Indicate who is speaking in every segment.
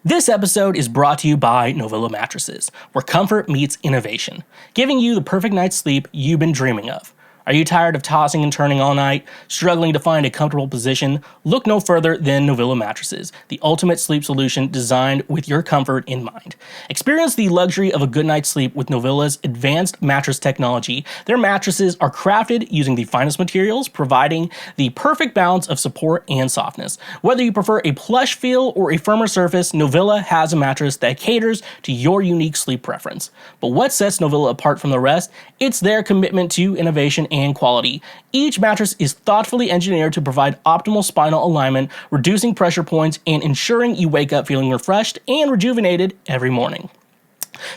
Speaker 1: This episode is brought to you by Novilla Mattresses, where comfort meets innovation, giving you the perfect night's sleep you've been dreaming of. Are you tired of tossing and turning all night, struggling to find a comfortable position? Look no further than Novilla Mattresses, the ultimate sleep solution designed with your comfort in mind. Experience the luxury of a good night's sleep with Novilla's advanced mattress technology. Their mattresses are crafted using the finest materials, providing the perfect balance of support and softness. Whether you prefer a plush feel or a firmer surface, Novilla has a mattress that caters to your unique sleep preference. But what sets Novilla apart from the rest? It's their commitment to innovation and quality. Each mattress is thoughtfully engineered to provide optimal spinal alignment, reducing pressure points and ensuring you wake up feeling refreshed and rejuvenated every morning.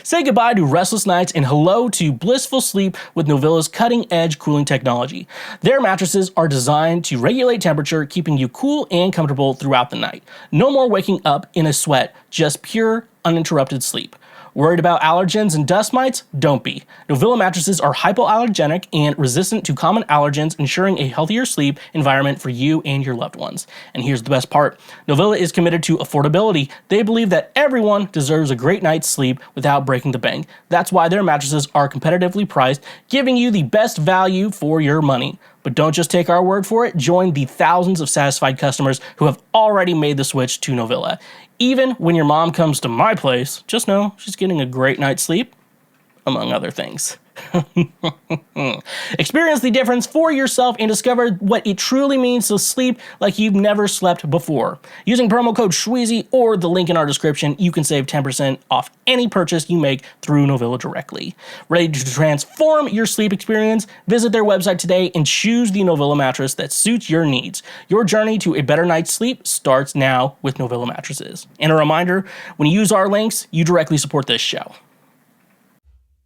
Speaker 1: Say goodbye to restless nights and hello to blissful sleep with Novilla's cutting-edge cooling technology. Their mattresses are designed to regulate temperature, keeping you cool and comfortable throughout the night. No more waking up in a sweat, just pure, uninterrupted sleep. Worried about allergens and dust mites? Don't be. Novilla mattresses are hypoallergenic and resistant to common allergens, ensuring a healthier sleep environment for you and your loved ones. And here's the best part. Novilla is committed to affordability. They believe that everyone deserves a great night's sleep without breaking the bank. That's why their mattresses are competitively priced, giving you the best value for your money. But don't just take our word for it. Join the thousands of satisfied customers who have already made the switch to Novilla. Even when your mom comes to my place, just know she's getting a great night's sleep, among other things. Experience the difference for yourself and discover what it truly means to sleep like you've never slept before. Using promo code Schweezy or the link in our description, you can save 10% off any purchase you make through Novilla directly. Ready to transform your sleep experience? Visit their website today and choose the Novilla mattress that suits your needs. Your journey to a better night's sleep starts now with Novilla mattresses. And a reminder, when you use our links, you directly support this show.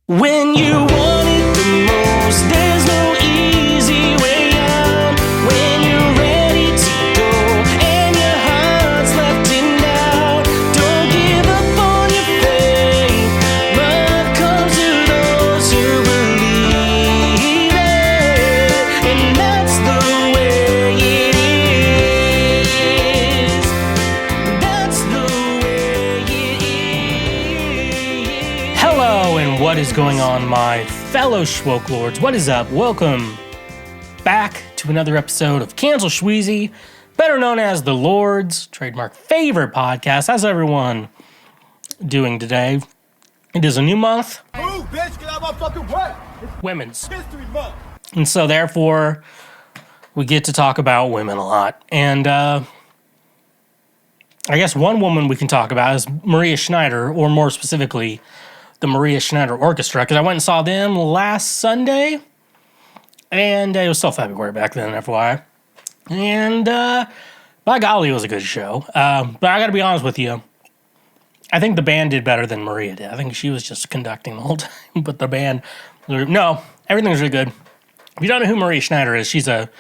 Speaker 1: When you want it the most, there's no easy way out. When you're ready to go and your heart's left in doubt, don't give up on your faith. Love comes to those who believe it, and that's the way it is. That's the way it is. Hello, and what is going on, my fellow Schwoke Lords? What is up? Welcome back to another episode of Cancel Schweezy, better known as the Lord's trademark favorite podcast. How's everyone doing today? It is a new month.
Speaker 2: Move, bitch, get out of my fucking way.
Speaker 1: Women's
Speaker 2: History month.
Speaker 1: And so therefore, we get to talk about women a lot. And I guess one woman we can talk about is Maria Schneider, or more specifically, the Maria Schneider Orchestra, because I went and saw them last Sunday, and it was still February back then, FYI. And by golly, it was a good show. But I got to be honest with you, I think the band did better than Maria did. I think she was just conducting the whole time, but the band, no, everything was really good. If you don't know who Maria Schneider is, she's a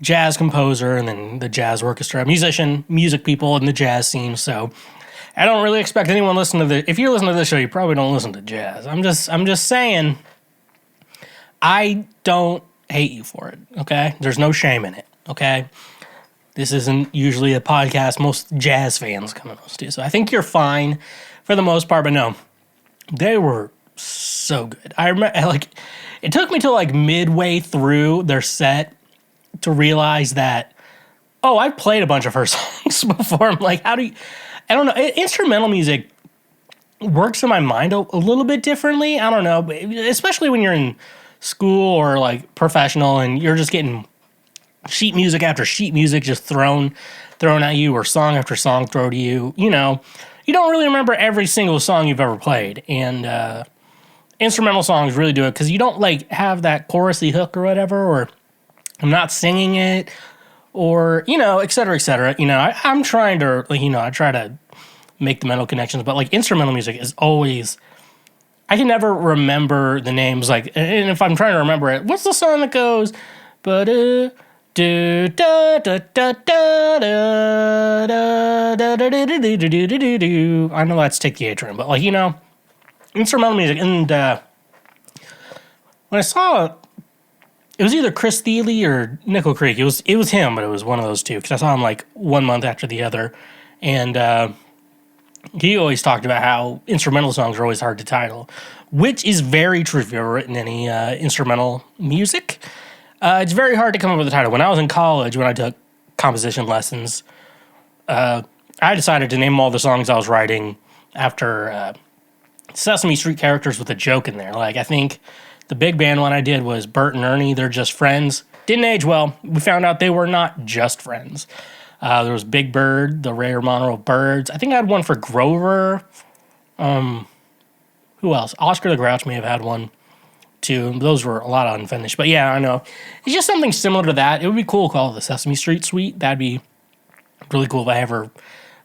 Speaker 1: jazz composer and then the jazz orchestra, musician, music people in the jazz scene, so I don't really expect anyone listening to if you're listening to this show, you probably don't listen to jazz. I'm just saying, I don't hate you for it, okay? There's no shame in it, okay? This isn't usually a podcast most jazz fans come to, so I think you're fine for the most part, but no, they were so good. I remember, it took me till midway through their set to realize that, oh, I've played a bunch of her songs before. I'm like, how do you... I don't know. Instrumental music works in my mind a little bit differently. I don't know, especially when you're in school or professional and you're just getting sheet music after sheet music just thrown at you, or song after song thrown to you. You know, you don't really remember every single song you've ever played, and instrumental songs really do it because you don't have that chorusy hook or whatever, or I'm not singing it. Or, et cetera, et cetera. I'm trying to, I try to make the mental connections, but, instrumental music is always, I can never remember the names, and if I'm trying to remember it, what's the song that goes, I know that's Take the A Train, but, instrumental music, and, when I saw it was either Chris Thiele or Nickel Creek. It was him, but it was one of those two, because I saw him 1 month after the other. And he always talked about how instrumental songs are always hard to title, which is very true if you've ever written any instrumental music. It's very hard to come up with a title. When I was in college, when I took composition lessons, I decided to name all the songs I was writing after Sesame Street characters with a joke in there. Like, I think the big band one I did was Bert and Ernie, They're Just Friends. Didn't age well. We found out they were not just friends. There was Big Bird, the Ray Romano Birds. I think I had one for Grover. Who else? Oscar the Grouch may have had one too. Those were a lot of unfinished. But yeah, I know. It's just something similar to that. It would be cool to call it the Sesame Street Suite. That'd be really cool if I ever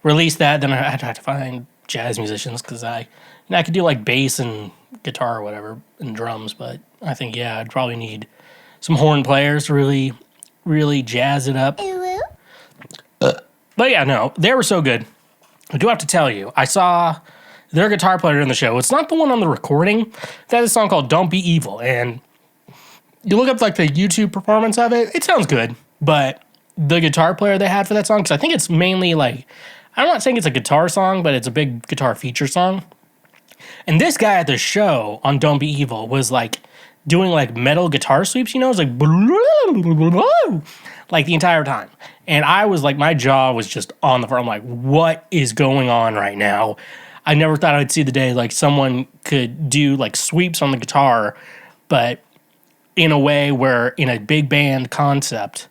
Speaker 1: released that. Then I'd have to find jazz musicians because I could do like bass and guitar or whatever and drums. But I think, yeah, I'd probably need some horn players to really, really jazz it up. But yeah, no, they were so good. I do have to tell you, I saw their guitar player in the show. It's not the one on the recording. They had a song called Don't Be Evil. And you look up like the YouTube performance of it, it sounds good. But the guitar player they had for that song, because I think it's mainly like, I'm not saying it's a guitar song, but it's a big guitar feature song. And this guy at the show on Don't Be Evil was like doing like metal guitar sweeps, you know? It's like the entire time. And I was like, my jaw was just on the floor. I'm like, what is going on right now? I never thought I'd see the day like someone could do like sweeps on the guitar, but in a way where in a big band concept,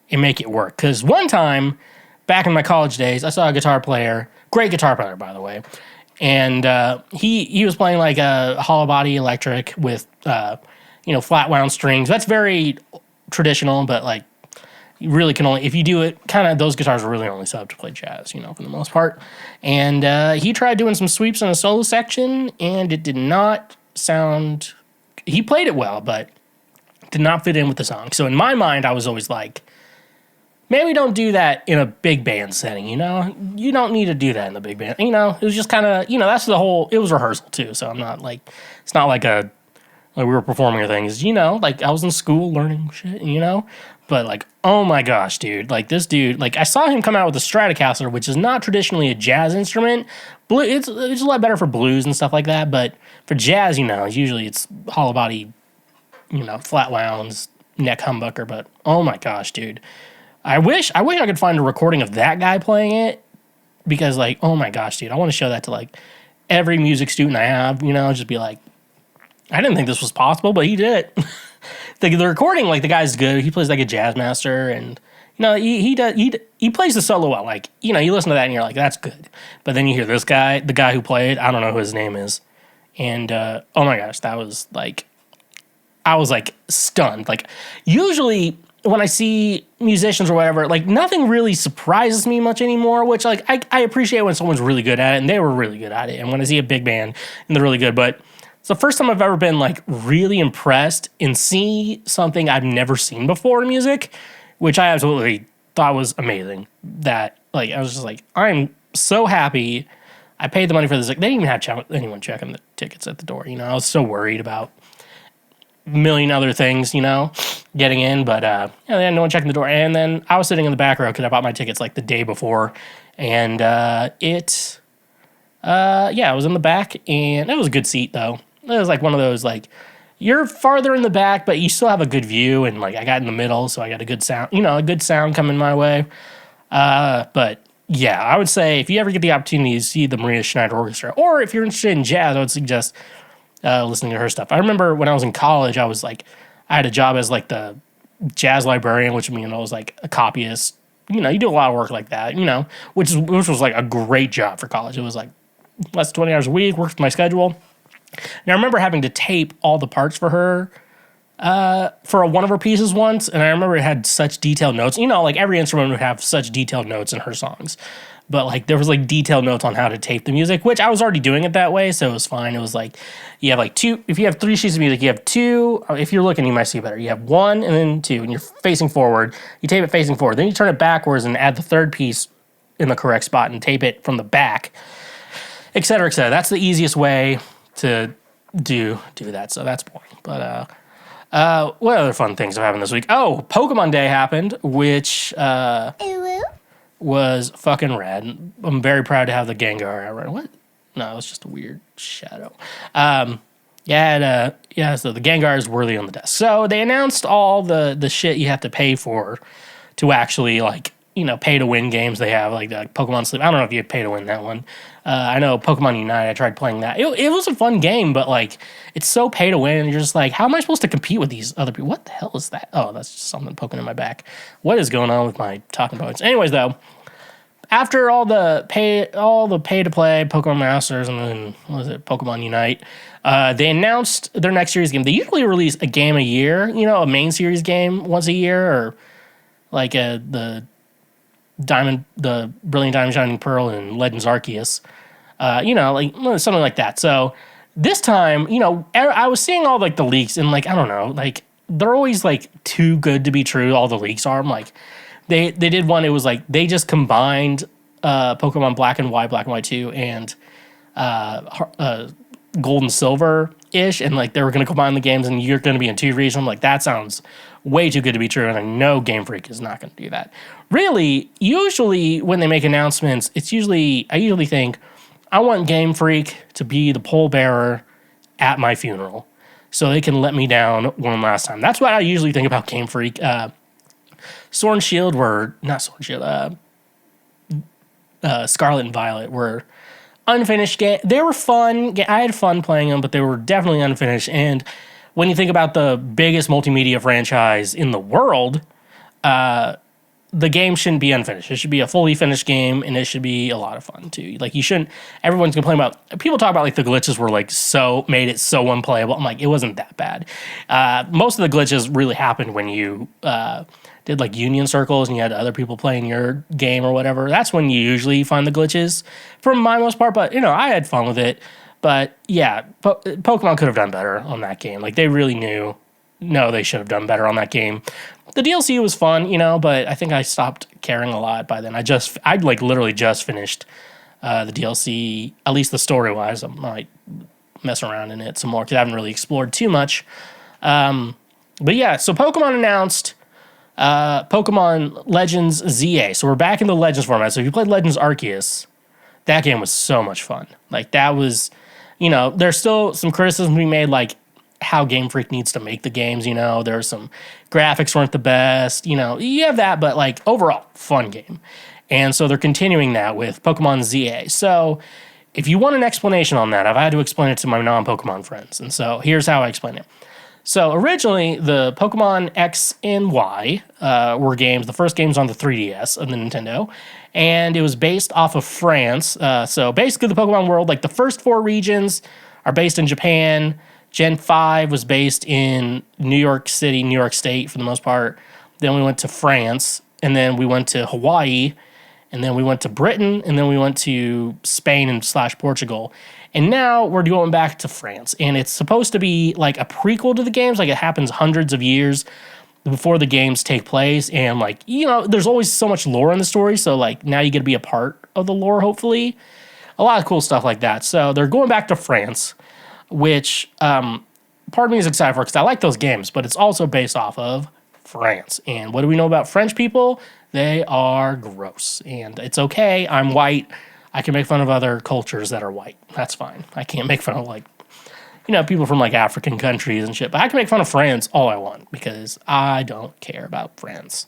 Speaker 1: and make it work. Because one time, back in my college days, I saw a guitar player, great guitar player, by the way, and he was playing like a hollow body electric with, flat wound strings. That's very traditional, but like, you really can only, if you do it, kind of, those guitars are really only set up to play jazz, for the most part. And he tried doing some sweeps in a solo section, and it did not sound, he played it well, but did not fit in with the song. So in my mind, I was always like, maybe don't do that in a big band setting, You don't need to do that in the big band. It was just kind of, that's the whole, it was rehearsal too. So I'm not like, it's not like we were performing things, like I was in school learning shit, But like, oh my gosh, dude, like this dude, like I saw him come out with a Stratocaster, which is not traditionally a jazz instrument. It's a lot better for blues and stuff like that. But for jazz, usually it's hollow body, flat wounds, neck humbucker. But oh my gosh, dude. I wish I could find a recording of that guy playing it because, like, oh my gosh, dude, I want to show that to like every music student I have. Just be like, I didn't think this was possible, but he did it. The recording, like the guy's good. He plays like a jazz master, and he plays the solo well. Like you listen to that and you're like, that's good. But then you hear this guy, the guy who played, I don't know who his name is, and oh my gosh, that was like, I was like stunned. Like usually when I see musicians or whatever, like nothing really surprises me much anymore, which like I appreciate when someone's really good at it, and they were really good at it. And when I see a big band and they're really good, but it's the first time I've ever been like really impressed and see something I've never seen before in music, which I absolutely thought was amazing. That like, I was just like, I'm so happy I paid the money for this. Like, they didn't even have anyone checking the tickets at the door. I was so worried about a million other things, getting in, but they had no one checking the door. And then I was sitting in the back row because I bought my tickets like the day before, and I was in the back, and it was a good seat though. It was like one of those like you're farther in the back, but you still have a good view, and like I got in the middle, so I got a good sound, a good sound coming my way. But yeah, I would say if you ever get the opportunity to see the Maria Schneider Orchestra, or if you're interested in jazz, I would suggest listening to her stuff. I remember when I was in college, I had a job as like the jazz librarian, which was like a copyist. You do a lot of work like that, which was like a great job for college. It was like less than 20 hours a week, worked my schedule. And I remember having to tape all the parts for her for one of her pieces once, and I remember it had such detailed notes. Like every instrument would have such detailed notes in her songs. But like there was like detailed notes on how to tape the music, which I was already doing it that way, so it was fine. It was like you have like two. If you have 3 sheets of music, you have 2. If you're looking, you might see better. You have 1 and then 2, and you're facing forward. You tape it facing forward. Then you turn it backwards and add the 3rd piece in the correct spot and tape it from the back, et cetera, et cetera. That's the easiest way to do that. So that's boring. But what other fun things have happened this week? Oh, Pokemon Day happened, which was fucking rad. I'm very proud to have the Gengar outrun. What? No, it's just a weird shadow. So the Gengar is worthy on the desk. So they announced all the shit you have to pay for to actually, like, you know, pay to win games they have, like the Pokemon Sleep. I don't know if you pay to win that one. I know Pokemon Unite, I tried playing that. It was a fun game, but like, it's so pay to win, and you're just like, how am I supposed to compete with these other people? What the hell is that? Oh, that's just something poking in my back. What is going on with my talking points? Anyways, though, after all the pay to play Pokemon Masters and then Pokemon Unite, they announced their next series game. They usually release a game a year, you know, a main series game once a year, or like the Brilliant Diamond Shining Pearl and Legends Arceus, you know, like something like that. So this time, you know, I was seeing all like the leaks, and like, I don't know, like they're always like too good to be true. All the leaks are. I'm like, they did one. It was like they just combined Pokemon Black and White 2, and Gold and Silver ish, and like they were going to combine the games, and you're going to be in 2 regions. I'm like, that sounds way too good to be true, and I know Game Freak is not going to do that. Really, usually when they make announcements, I usually think, I want Game Freak to be the pallbearer at my funeral, so they can let me down one last time. That's what I usually think about Game Freak. Sword and Shield were not Sword and Shield. Scarlet and Violet were unfinished game. They were fun. I had fun playing them, but they were definitely unfinished. And when you think about the biggest multimedia franchise in the world, the game shouldn't be unfinished. It should be a fully finished game, and it should be a lot of fun too. Like, you shouldn't. Everyone's complaining about. People talk about like the glitches were like so made it so unplayable. I'm like, it wasn't that bad. Most of the glitches really happened when you did like union circles and you had other people playing your game or whatever. That's when you usually find the glitches, for my most part. But you know, I had fun with it. But yeah, Pokemon could have done better on that game. Like, they really knew. No, they should have done better on that game. The DLC was fun, you know, but I think I stopped caring a lot by then. I'd like literally just finished the DLC, at least the story wise. I might mess around in it some more because I haven't really explored too much. But yeah, so Pokemon announced Pokemon Legends ZA. So we're back in the Legends format. So if you played Legends Arceus, that game was so much fun. Like, that was, you know, there's still some criticism we made, like how Game Freak needs to make the games, you know. There's some graphics weren't the best, you know. You have that, but like overall, fun game. And so they're continuing that with Pokemon ZA. So if you want an explanation on that, I've had to explain it to my non-Pokemon friends. And so here's how I explain it. So originally, the Pokemon X and Y were games. The first game's on the 3DS of the Nintendo, and it was based off of France. So basically, the Pokemon world, like the first 4 regions, are based in Japan. Gen 5 was based in New York City, New York State for the most part. Then we went to France, and then we went to Hawaii, and then we went to Britain, and then we went to Spain and / Portugal. And now we're going back to France, and it's supposed to be like a prequel to the games. Like, it happens hundreds of years before the games take place, and like, you know, there's always so much lore in the story, so like now you get to be a part of the lore, hopefully. A lot of cool stuff like that. So they're going back to France, which part of me is excited for because I like those games, but it's also based off of France. And what do we know about French people? They are gross, and it's okay. I'm white. I can make fun of other cultures that are white. That's fine. I can't make fun of, like, you know, people from like African countries and shit, but I can make fun of France all I want because I don't care about France.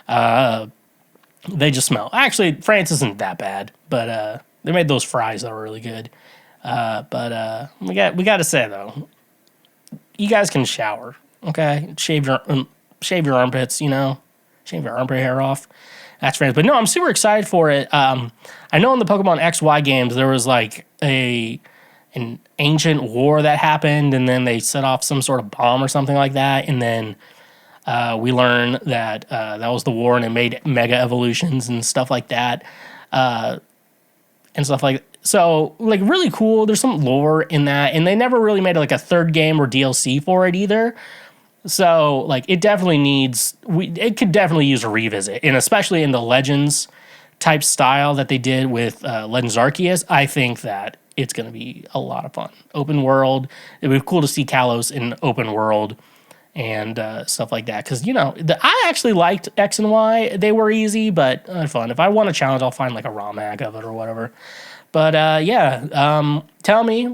Speaker 1: They just smell. Actually, France isn't that bad, but they made those fries that were really good. But we got to say though, you guys can shower, okay? Shave your armpits, you know, shave your armpit hair off. That's France. But no, I'm super excited for it. I know in the Pokemon XY games there was like an ancient war that happened, and then they set off some sort of bomb or something like that, and then we learn that that was the war, and it made mega evolutions and stuff like that, and stuff like that. So, like, really cool. There's some lore in that, and they never really made like a third game or DLC for it either. So, like, it definitely needs. It could definitely use a revisit, and especially in the Legends type style that they did with Legends Arceus. I think that it's going to be a lot of fun. Open world. It would be cool to see Kalos in open world and stuff like that. Because, I actually liked X and Y. They were easy, but fun. If I want a challenge, I'll find like a ROM hack of it or whatever. But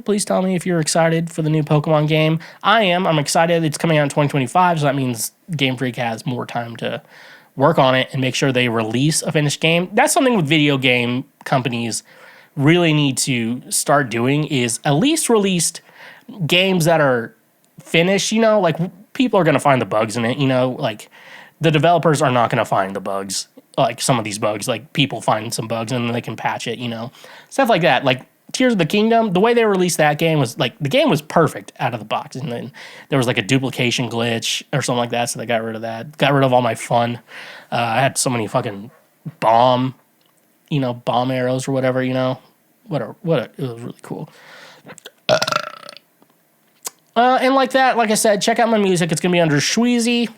Speaker 1: please tell me if you're excited for the new Pokemon game. I am. I'm excited. It's coming out in 2025, so that means Game Freak has more time to work on it and make sure they release a finished game. That's something with video game companies really need to start doing, is at least release games that are finished. Like people are going to find the bugs in it, like the developers are not going to find the bugs. Like some of these bugs, like people find some bugs and then they can patch it, stuff like that. Like Tears of the Kingdom, the way they released that game was like, the game was perfect out of the box. And then there was like a duplication glitch or something like that. So they got rid of that, got rid of all my fun. I had so many fucking bomb arrows or whatever, it was really cool. And like that, like I said, check out my music. It's going to be under Schweezy.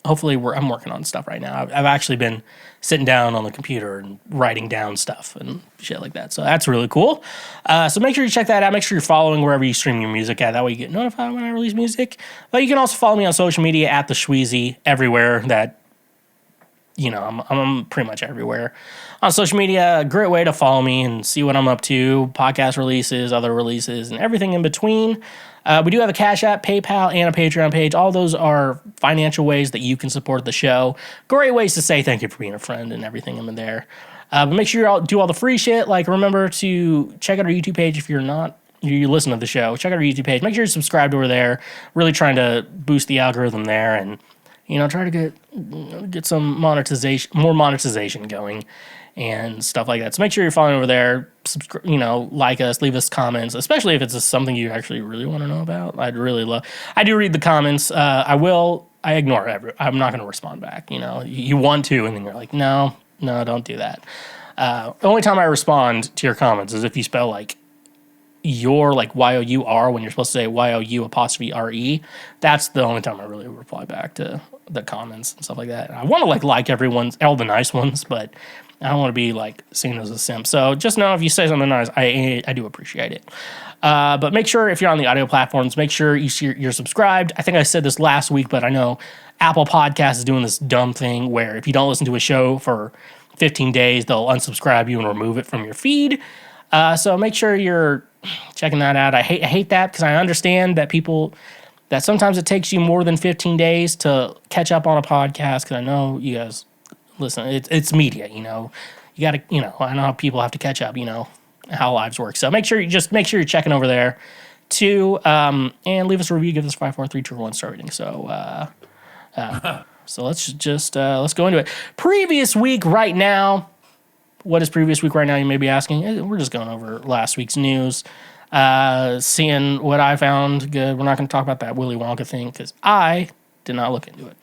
Speaker 1: Hopefully I'm working on stuff right now. I've actually been sitting down on the computer and writing down stuff and shit like that. So that's really cool. So make sure you check that out. Make sure you're following wherever you stream your music at. That way you get notified when I release music. But you can also follow me on social media at TheSchweezy everywhere that, I'm pretty much everywhere on social media. A great way to follow me and see what I'm up to, podcast releases, other releases, and everything in between. We do have a Cash App, PayPal, and a Patreon page. All those are financial ways that you can support the show. Great ways to say thank you for being a friend and everything in there. But make sure you do all the free shit. Like, remember to check out our YouTube page if you listen to the show. Check out our YouTube page. Make sure you're subscribed over there. Really trying to boost the algorithm there and, try to get some more monetization going and stuff like that. So make sure you're following over there. Like us, leave us comments, especially if it's something you actually really want to know about. I do read the comments. I ignore I'm not going to respond back. You want to, and then you're like, no, don't do that. The only time I respond to your comments is if you spell like your, like Y-O-U-R when you're supposed to say Y-O-U''RE. That's the only time I really reply back to the comments and stuff like that. I want to like everyone's, all the nice ones, but I don't want to be like seen as a simp. So just know if you say something nice, I do appreciate it. But make sure if you're on the audio platforms, make sure you're subscribed. I think I said this last week, but I know Apple Podcasts is doing this dumb thing where if you don't listen to a show for 15 days, they'll unsubscribe you and remove it from your feed. So make sure you're checking that out. I hate that because I understand that that sometimes it takes you more than 15 days to catch up on a podcast, because I know you guys listen, it's media, you got to, I know how people have to catch up, how lives work. So make sure you're checking over there too, and leave us a review, give us 5, 4, 3, 2, 1 star rating. So, so let's go into it. Previous week right now. What is previous week right now, you may be asking? We're just going over last week's news, seeing what I found good. We're not going to talk about that Willy Wonka thing because I did not look into it,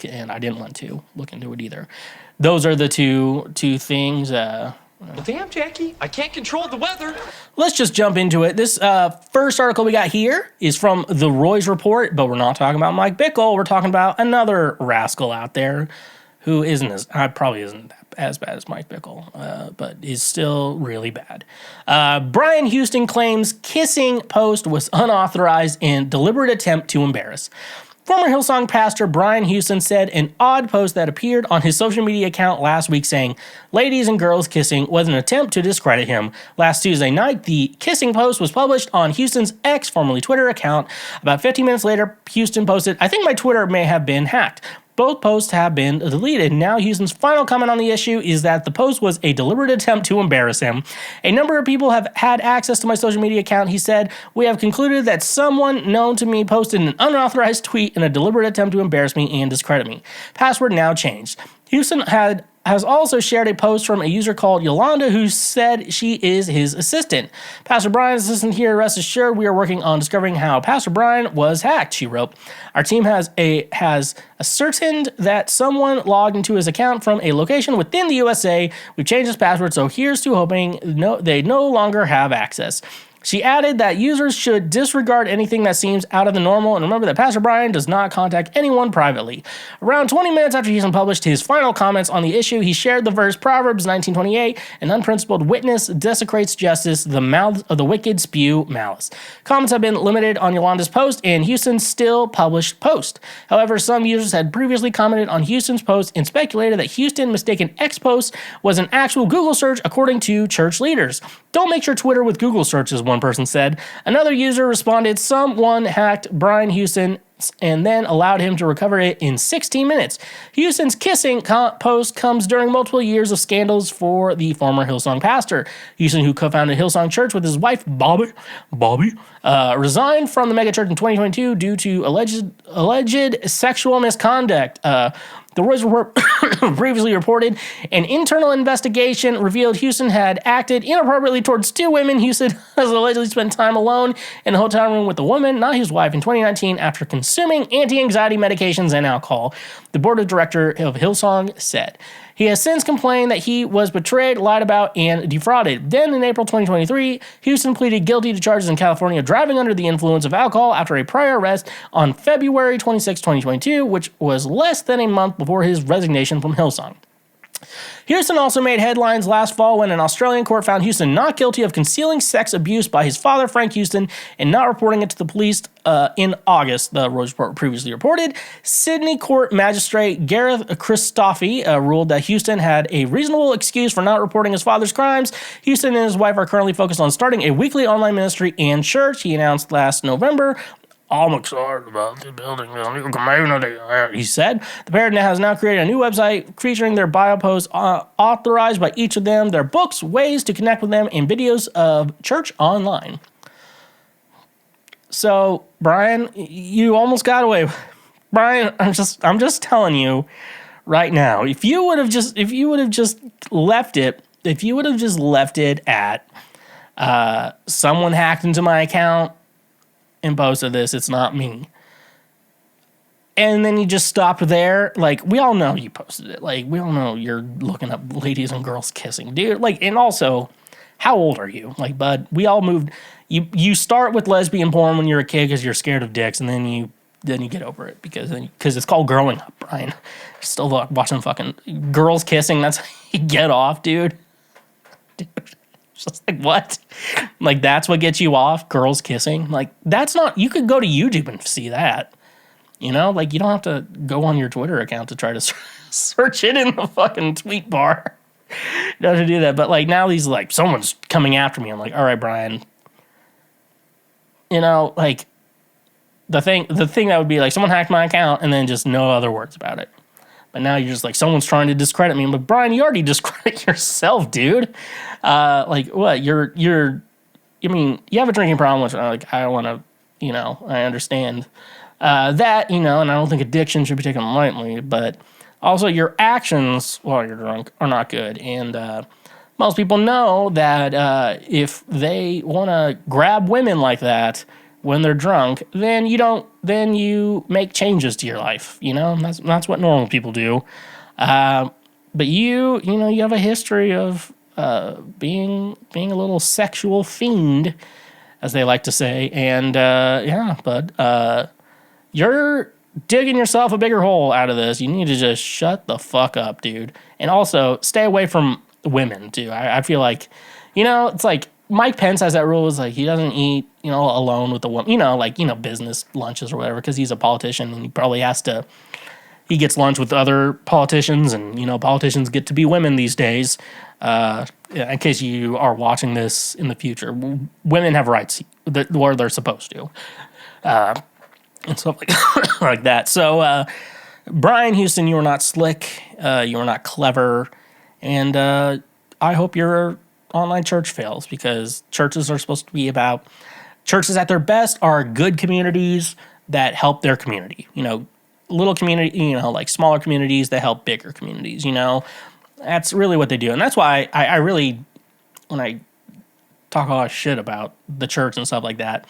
Speaker 1: and I didn't want to look into it either. Those are the two things.
Speaker 3: Well, damn, Jackie, I can't control the weather.
Speaker 1: Let's just jump into it. This first article we got here is from The Roy's Report, but we're not talking about Mike Bickle. We're talking about another rascal out there who probably isn't as bad as Mike Bickle, but is still really bad. Brian Houston claims kissing post was unauthorized and deliberate attempt to embarrass. Former Hillsong pastor Brian Houston said an odd post that appeared on his social media account last week saying, "Ladies and girls kissing" was an attempt to discredit him. Last Tuesday night, the kissing post was published on Houston's X, formerly Twitter, account. About 15 minutes later, Houston posted, "I think my Twitter may have been hacked." Both posts have been deleted. Now Houston's final comment on the issue is that the post was a deliberate attempt to embarrass him. "A number of people have had access to my social media account," he said. "We have concluded that someone known to me posted an unauthorized tweet in a deliberate attempt to embarrass me and discredit me. Password now changed." Houston has also shared a post from a user called Yolanda who said she is his assistant. "Pastor Brian's assistant here. Rest assured, we are working on discovering how Pastor Brian was hacked," she wrote. "Our team has ascertained that someone logged into his account from a location within the USA. We've changed his password, so here's to hoping they no longer have access." She added that users should disregard anything that seems out of the normal and remember that Pastor Brian does not contact anyone privately. Around 20 minutes after Houston published his final comments on the issue, he shared the verse Proverbs 19:28, an unprincipled witness desecrates justice, the mouths of the wicked spew malice. Comments have been limited on Yolanda's post, and Houston still published post. However, some users had previously commented on Houston's post and speculated that Houston mistaken X post was an actual Google search according to church leaders. Don't mix your Twitter with Google searches, one person said. Another user responded, someone hacked Brian Houston and then allowed him to recover it in 16 minutes. Houston's kissing post comes during multiple years of scandals for the former Hillsong pastor. Houston, who co-founded Hillsong Church with his wife, Bobby, resigned from the megachurch in 2022 due to alleged sexual misconduct. The Roy's report previously reported an internal investigation revealed Houston had acted inappropriately towards two women. Houston has allegedly spent time alone in a hotel room with a woman, not his wife, in 2019 after consuming anti-anxiety medications and alcohol, the board of directors of Hillsong said. He has since complained that he was betrayed, lied about, and defrauded. Then in April 2023, Houston pleaded guilty to charges in California of driving under the influence of alcohol after a prior arrest on February 26, 2022, which was less than a month before his resignation from Hillsong. Houston also made headlines last fall when an Australian court found Houston not guilty of concealing sex abuse by his father, Frank Houston, and not reporting it to the police in August, the Rose Report previously reported. Sydney Court Magistrate Gareth Christoffy ruled that Houston had a reasonable excuse for not reporting his father's crimes. Houston and his wife are currently focused on starting a weekly online ministry and church, he announced last November. I'm excited about the building a new community, he said. The pair has now created a new website featuring their bio posts authorized by each of them, their books, ways to connect with them, and videos of church online. So, Brian, you almost got away. Brian, I'm just telling you right now, if you would have just left it at someone hacked into my account and posted this, it's not me. And then you just stopped there. Like, we all know you posted it. Like, we all know you're looking up ladies and girls kissing, dude. Like, and also, how old are you? Like, bud, we all moved. You start with lesbian porn when you're a kid because you're scared of dicks, and then you get over it because it's called growing up, Brian. You're still watching fucking girls kissing. That's how you get off, dude. Just like, what? Like, that's what gets you off? Girls kissing? Like, that's not... You could go to YouTube and see that. You know? Like, you don't have to go on your Twitter account to try to search it in the fucking tweet bar. You don't have to do that. But, like, now these, like, someone's coming after me. I'm like, all right, Brian. You know, like, the thing that would be, like, someone hacked my account and then just no other words about it. But now you're just like, someone's trying to discredit me. I'm like, Brian, you already discredit yourself, dude. Like, what? I mean, you have a drinking problem, which, like, I don't want to, you know, I understand that, you know, and I don't think addiction should be taken lightly. But also, your actions while you're drunk are not good. And most people know that if they want to grab women like that when they're drunk, then you make changes to your life, you know? That's what normal people do. But you have a history of being a little sexual fiend, as they like to say. And but you're digging yourself a bigger hole out of this. You need to just shut the fuck up, dude. And also stay away from women too. I feel like, you know, it's like Mike Pence has that rule. Is like he doesn't eat, you know, alone with the woman, you know, like, you know, business lunches or whatever, because he's a politician and he probably has to. He gets lunch with other politicians, and you know, politicians get to be women these days. In case you are watching this in the future, women have rights where they're supposed to, and stuff like that. So, Brian Houston, you are not slick. You are not clever, and I hope your online church fails, because churches are supposed to be about. Churches at their best are good communities that help their community. You know, little community, you know, like smaller communities that help bigger communities, you know. That's really what they do. And that's why I really, when I talk a lot of shit about the church and stuff like that,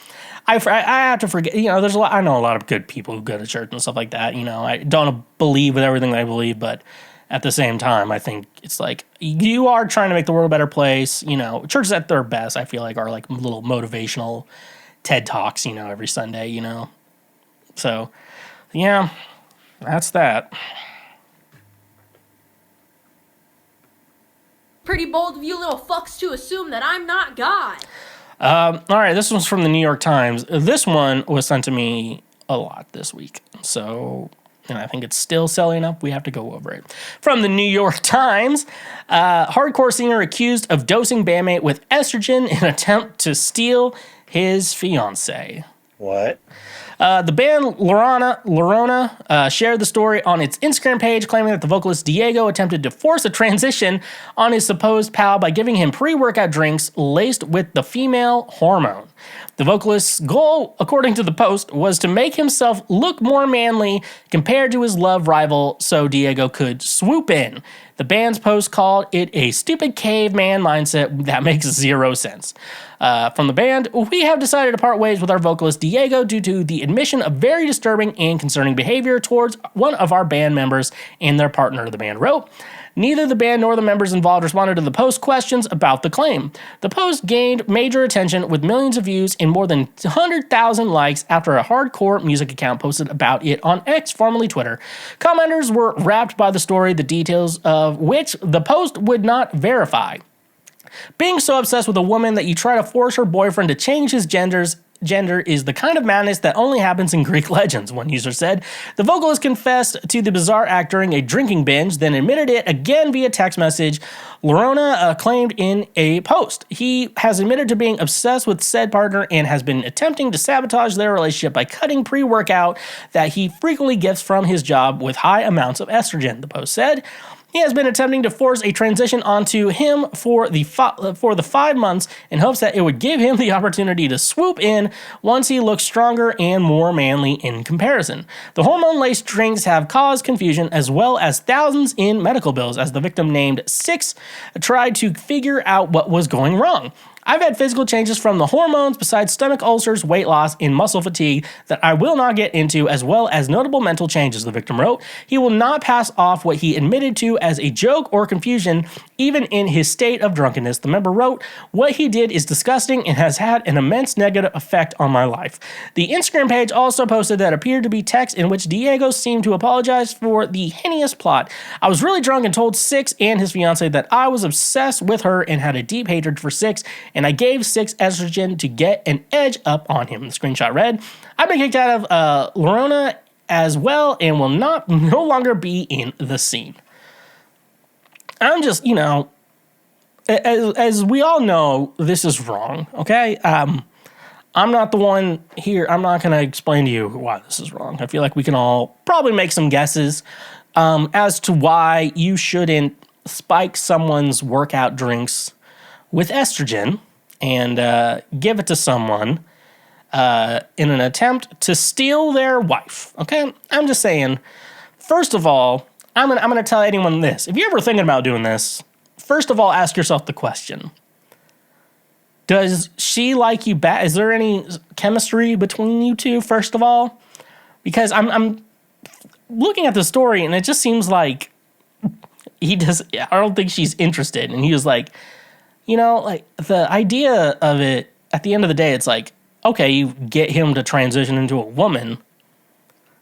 Speaker 1: I have to forget, you know, I know a lot of good people who go to church and stuff like that, you know. I don't believe with everything that I believe, but at the same time, I think it's like you are trying to make the world a better place. You know, churches at their best, I feel like, are like little motivational TED Talks, you know, every Sunday, you know. So, yeah, that's that.
Speaker 4: Pretty bold of you little fucks to assume that I'm not God.
Speaker 1: All right, this one's from the New York Times. This one was sent to me a lot this week. So, and I think it's still selling up. We have to go over it. From the New York Times, hardcore singer accused of dosing bandmate with estrogen in an attempt to steal his fiancée.
Speaker 5: What?
Speaker 1: The band Lorona shared the story on its Instagram page, claiming that the vocalist Diego attempted to force a transition on his supposed pal by giving him pre-workout drinks laced with the female hormone. The vocalist's goal, according to the post, was to make himself look more manly compared to his love rival so Diego could swoop in. The band's post called it a stupid caveman mindset that makes zero sense. From the band, we have decided to part ways with our vocalist Diego due to the admission of very disturbing and concerning behavior towards one of our band members and their partner, the band wrote. Neither the band nor the members involved responded to the post questions about the claim. The post gained major attention with millions of views and more than 100,000 likes after a hardcore music account posted about it on X, formerly Twitter. Commenters were wrapped by the story, the details of which the post would not verify. Being so obsessed with a woman that you try to force her boyfriend to change his gender is the kind of madness that only happens in Greek legends, one user said. The vocalist confessed to the bizarre act during a drinking binge, then admitted it again via text message. Lorona claimed in a post. He has admitted to being obsessed with said partner and has been attempting to sabotage their relationship by cutting pre-workout that he frequently gets from his job with high amounts of estrogen, the post said. He has been attempting to force a transition onto him for the 5 months in hopes that it would give him the opportunity to swoop in once he looks stronger and more manly in comparison. The hormone-laced drinks have caused confusion as well as thousands in medical bills as the victim named Six tried to figure out what was going wrong. I've had physical changes from the hormones besides stomach ulcers, weight loss, and muscle fatigue that I will not get into, as well as notable mental changes, the victim wrote. He will not pass off what he admitted to as a joke or confusion, even in his state of drunkenness, the member wrote. What he did is disgusting and has had an immense negative effect on my life. The Instagram page also posted that appeared to be text in which Diego seemed to apologize for the heinous plot. I was really drunk and told Six and his fiancée that I was obsessed with her and had a deep hatred for Six, and I gave Six estrogen to get an edge up on him. The screenshot read, I've been kicked out of Lorona as well and will no longer be in the scene. I'm just, you know, as we all know, this is wrong, okay? I'm not the one here. I'm not going to explain to you why this is wrong. I feel like we can all probably make some guesses as to why you shouldn't spike someone's workout drinks with estrogen and give it to someone in an attempt to steal their wife, okay? I'm just saying, first of all, I'm gonna tell anyone this. If you're ever thinking about doing this, first of all, ask yourself the question. Does she like you back? Is there any chemistry between you two, first of all? Because I'm looking at the story, and it just seems like I don't think she's interested. And he was like, you know, like, the idea of it, at the end of the day, it's like, okay, you get him to transition into a woman.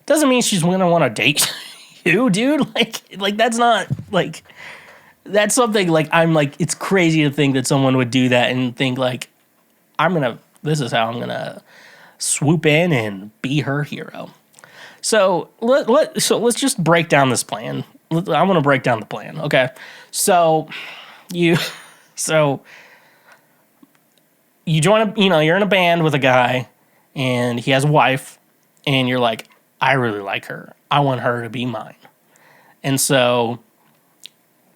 Speaker 1: Doesn't mean she's going to want to date you, dude. Like that's not, like, that's something, like, I'm like, it's crazy to think that someone would do that and think, like, this is how I'm going to swoop in and be her hero. So let's just break down this plan. I want to break down the plan, okay? So you join you're in a band with a guy and he has a wife and you're like, I really like her. I want her to be mine. And so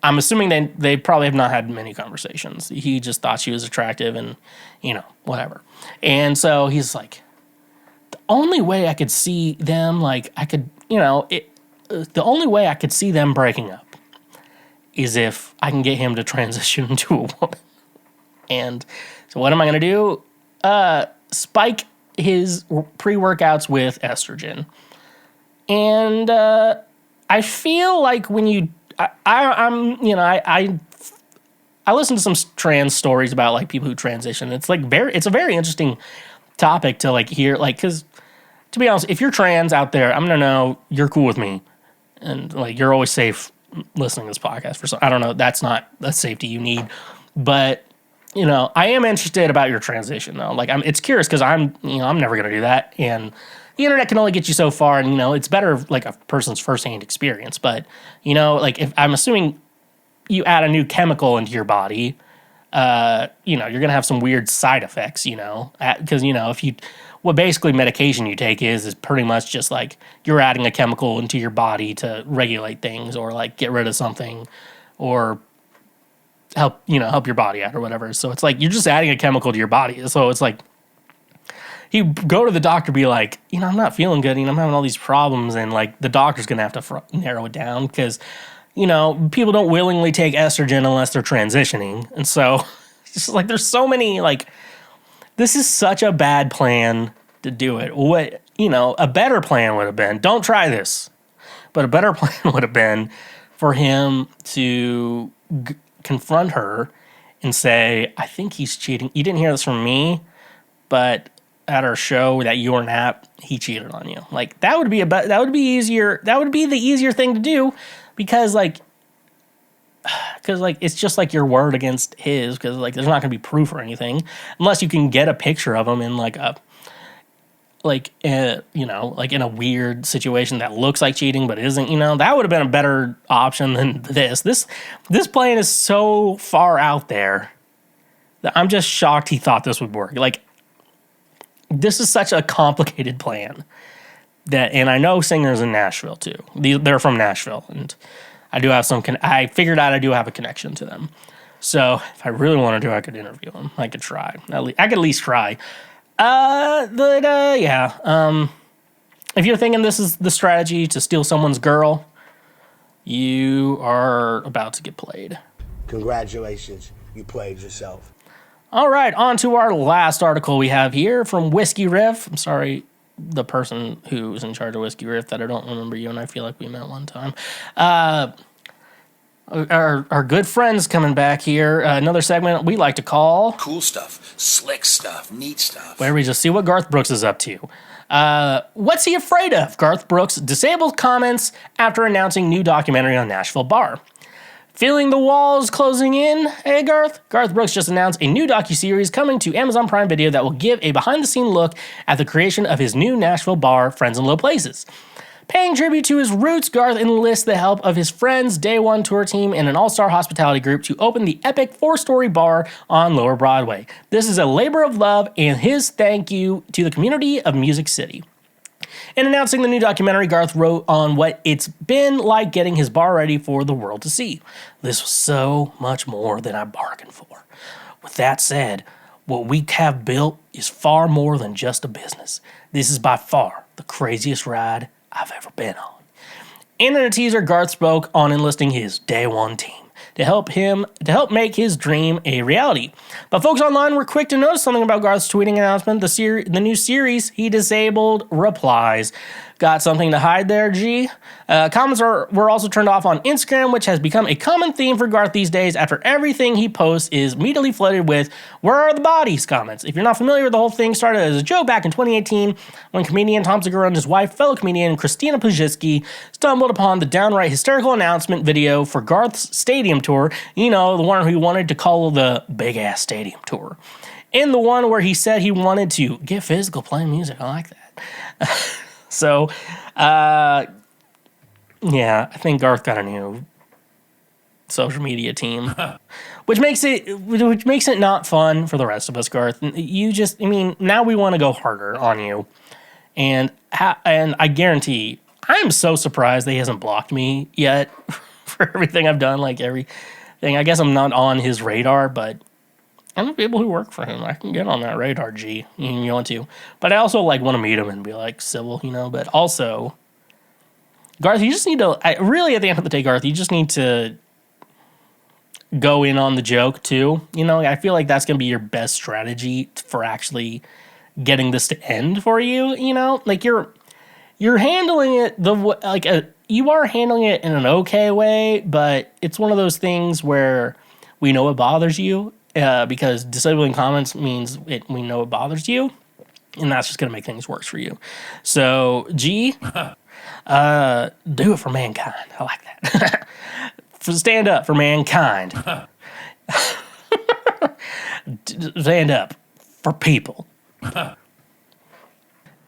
Speaker 1: I'm assuming they probably have not had many conversations. He just thought she was attractive and, whatever. And so he's like, the only way I could see them, the only way I could see them breaking up is if I can get him to transition into a woman. And so what am I going to do? Spike his pre-workouts with estrogen. And I feel like when you I listen to some trans stories about like people who transition. It's a very interesting topic to like hear, like, because to be honest, if you're trans out there, I'm gonna know you're cool with me, and like you're always safe listening to this podcast for some. I don't know, that's not the safety you need, but I am interested about your transition though. Like it's curious because I'm never gonna do that, and the internet can only get you so far, and it's better like a person's firsthand experience. But like if I'm assuming you add a new chemical into your body, you're gonna have some weird side effects, because if you what basically medication you take is pretty much just like you're adding a chemical into your body to regulate things or like get rid of something or help your body out or whatever. So it's like you're just adding a chemical to your body. So it's like you go to the doctor, be like, I'm not feeling good, I'm having all these problems, and like the doctor's gonna have to narrow it down because people don't willingly take estrogen unless they're transitioning. And so it's just like there's so many, like, this is such a bad plan to do it. What, a better plan would have been, don't try this, but a better plan would have been for him to confront her and say, I think he's cheating. You didn't hear this from me, but at our show that you weren't at, he cheated on you. Like that would be easier. That would be the easier thing to do. Because it's just like your word against his, because like there's not gonna be proof or anything unless you can get a picture of him in like in a weird situation that looks like cheating but isn't. That would have been a better option than this. This plan is so far out there that I'm just shocked he thought this would work. Like this is such a complicated plan. And I know singers in Nashville too. They're from Nashville, and I do have I figured out I do have a connection to them. So if I really wanted to, I could interview them. I could try. I could at least try. Yeah. If you're thinking this is the strategy to steal someone's girl, you are about to get played.
Speaker 5: Congratulations, you played yourself.
Speaker 1: All right, on to our last article we have here from Whiskey Riff. I'm sorry, the person who's in charge of Whiskey Riff, that I don't remember you, and I feel like we met one time. Our good friends coming back here. Another segment we like to call
Speaker 6: cool stuff, slick stuff, neat stuff,
Speaker 1: where we just see what Garth Brooks is up to. What's he afraid of? Garth Brooks disabled comments after announcing new documentary on Nashville bar. Feeling the walls closing in? Hey, Garth? Garth Brooks just announced a new docuseries coming to Amazon Prime Video that will give a behind-the-scenes look at the creation of his new Nashville bar, Friends in Low Places. Paying tribute to his roots, Garth enlists the help of his Friends Day One tour team and an all-star hospitality group to open the epic 4-story bar on Lower Broadway. This is a labor of love and his thank you to the community of Music City. In announcing the new documentary, Garth wrote on what it's been like getting his bar ready for the world to see. This was so much more than I bargained for. With that said, what we have built is far more than just a business. This is by far the craziest ride I've ever been on. And in a teaser, Garth spoke on enlisting his Day One team to help make his dream a reality. But folks online were quick to notice something about Garth's tweeting announcement. The new series he disabled replies. Got something to hide there, G? Comments were also turned off on Instagram, which has become a common theme for Garth these days after everything he posts is immediately flooded with "Where are the bodies?" comments. If you're not familiar, the whole thing started as a joke back in 2018 when comedian Tom Segura and his wife, fellow comedian Christina Pajitsky, stumbled upon the downright hysterical announcement video for Garth's stadium tour, the one he wanted to call the Big-Ass Stadium Tour. And the one where he said he wanted to get physical playing music. I like that. So, yeah, I think Garth got a new social media team, which makes it not fun for the rest of us, Garth. Now we want to go harder on you, and I guarantee I'm so surprised that he hasn't blocked me yet for everything I've done, like everything. I guess I'm not on his radar, but I'm the people who work for him. I can get on that radar, G. You want to. But I also want to meet him and be civil, But also, Garth, you just need to, really at the end of the day, Garth, you just need to go in on the joke too. I feel like that's going to be your best strategy for actually getting this to end for you, You're handling it you are handling it in an okay way, but it's one of those things where we know it bothers you because disabling comments means we know it bothers you, and that's just going to make things worse for you. So, G, do it for mankind. I like that. Stand up for mankind. Stand up for people.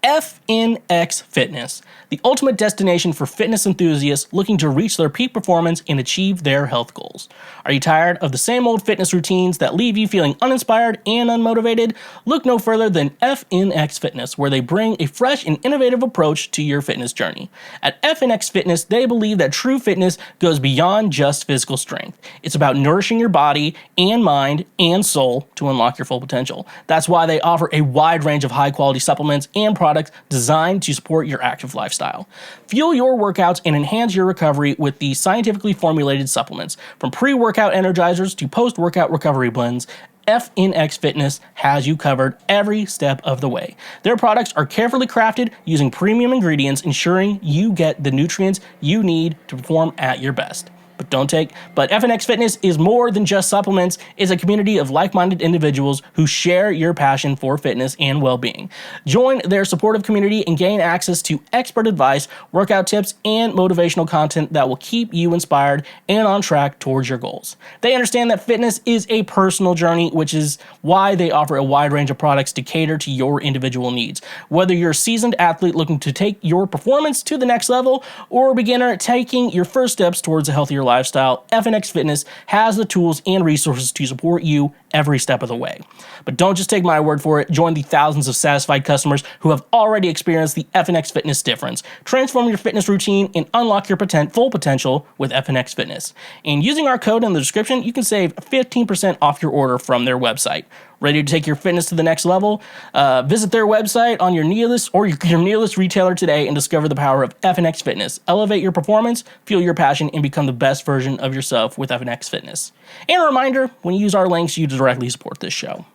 Speaker 1: FNX Fitness, the ultimate destination for fitness enthusiasts looking to reach their peak performance and achieve their health goals. Are you tired of the same old fitness routines that leave you feeling uninspired and unmotivated? Look no further than FNX Fitness, where they bring a fresh and innovative approach to your fitness journey. At FNX Fitness, they believe that true fitness goes beyond just physical strength. It's about nourishing your body and mind and soul to unlock your full potential. That's why they offer a wide range of high-quality supplements and products designed to support your active lifestyle. Fuel your workouts and enhance your recovery with the scientifically formulated supplements. From pre-workout energizers to post-workout recovery blends, FNX Fitness has you covered every step of the way. Their products are carefully crafted using premium ingredients, ensuring you get the nutrients you need to perform at your best. But FNX Fitness is more than just supplements. It's a community of like-minded individuals who share your passion for fitness and well-being. Join their supportive community and gain access to expert advice, workout tips, and motivational content that will keep you inspired and on track towards your goals. They understand that fitness is a personal journey, which is why they offer a wide range of products to cater to your individual needs. Whether you're a seasoned athlete looking to take your performance to the next level or a beginner taking your first steps towards a healthier lifestyle, FNX Fitness has the tools and resources to support you every step of the way. But don't just take my word for it. Join the thousands of satisfied customers who have already experienced the FNX Fitness difference. Transform your fitness routine and unlock your full potential with FNX Fitness. And using our code in the description, you can save 15% off your order from their website. Ready to take your fitness to the next level? Visit their website on your nearest retailer today and discover the power of FNX Fitness. Elevate your performance, fuel your passion, and become the best version of yourself with FNX Fitness. And a reminder, when you use our links, you directly support this show.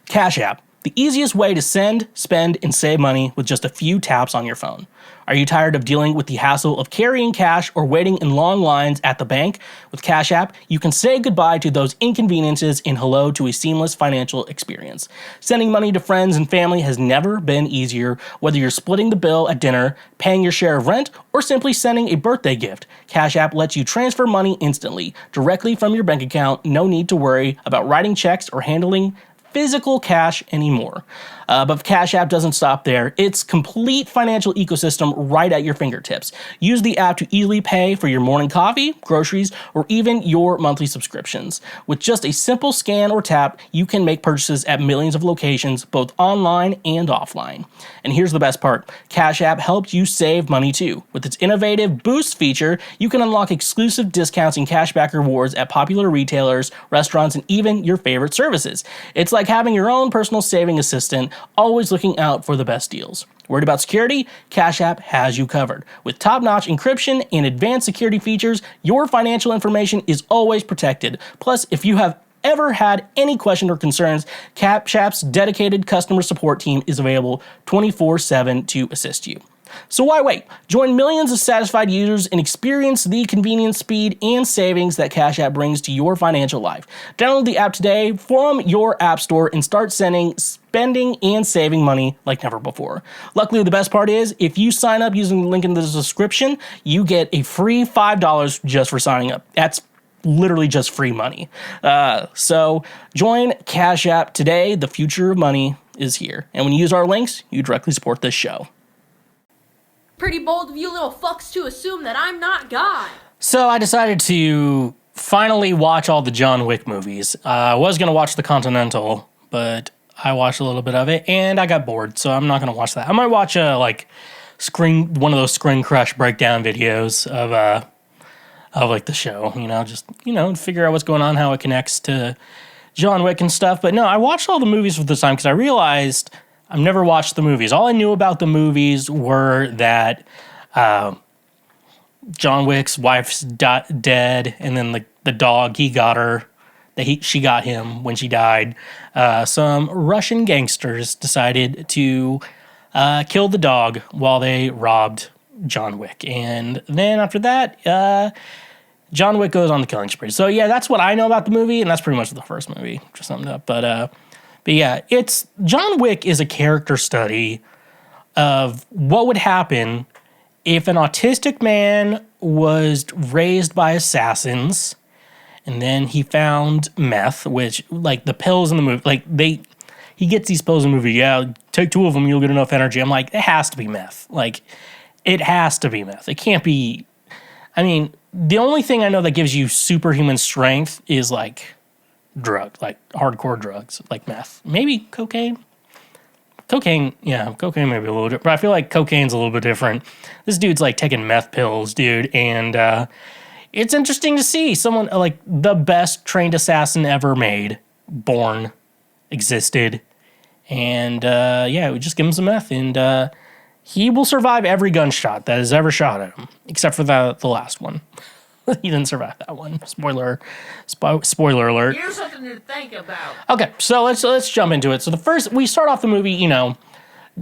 Speaker 1: Cash App, the easiest way to send, spend, and save money with just a few taps on your phone. Are you tired of dealing with the hassle of carrying cash or waiting in long lines at the bank? With Cash App, you can say goodbye to those inconveniences and hello to a seamless financial experience. Sending money to friends and family has never been easier, whether you're splitting the bill at dinner, paying your share of rent, or simply sending a birthday gift. Cash App lets you transfer money instantly, directly from your bank account. No need to worry about writing checks or handling physical cash anymore. But Cash App doesn't stop there. It's complete financial ecosystem right at your fingertips. Use the app to easily pay for your morning coffee, groceries, or even your monthly subscriptions. With just a simple scan or tap, you can make purchases at millions of locations, both online and offline. And here's the best part. Cash App helps you save money too. With its innovative Boost feature, you can unlock exclusive discounts and cashback rewards at popular retailers, restaurants, and even your favorite services. It's like having your own personal saving assistant, always looking out for the best deals. Worried about security? Cash App has you covered. With top-notch encryption and advanced security features, your financial information is always protected. Plus, if you have ever had any questions or concerns, Cash App's dedicated customer support team is available 24/7 to assist you. So why wait? Join millions of satisfied users and experience the convenience, speed, and savings that Cash App brings to your financial life. Download the app today from your app store and start spending and saving money like never before. Luckily, the best part is, if you sign up using the link in the description, you get a free $5 just for signing up. That's literally just free money. So join Cash App today. The future of money is here. And when you use our links, you directly support this show.
Speaker 4: Pretty bold of you little fucks to assume that I'm not God.
Speaker 1: So I decided to finally watch all the John Wick movies. I was going to watch The Continental, but I watched a little bit of it, and I got bored, so I'm not going to watch that. I might watch one of those screen crush breakdown videos of like the show, figure out what's going on, how it connects to John Wick and stuff. But no, I watched all the movies for this time because I realized I've never watched the movies. All I knew about the movies were that John Wick's wife's dead, and then the dog, he got her. She got him when she died. Some Russian gangsters decided to kill the dog while they robbed John Wick. And then after that, John Wick goes on the killing spree. So yeah, that's what I know about the movie, and that's pretty much the first movie. Just summed up. But yeah, it's John Wick is a character study of what would happen if an autistic man was raised by assassins, and then he found meth, which like the pills in the movie, like he gets these pills in the movie. Yeah, take 2 of them, you'll get enough energy. I'm like, it has to be meth. Like, it has to be meth. It can't be. I mean, the only thing I know that gives you superhuman strength is like drugs, like hardcore drugs, like meth. Maybe cocaine. Cocaine may be a little different, but I feel like cocaine's a little bit different. This dude's like taking meth pills, dude, and it's interesting to see someone like the best trained assassin ever made, born, existed, and yeah, we just give him some meth, and he will survive every gunshot that is ever shot at him, except for the last one. He didn't survive that one. Spoiler alert.
Speaker 4: Here's something to think about.
Speaker 1: Okay, so let's jump into it. So we start off the movie, you know,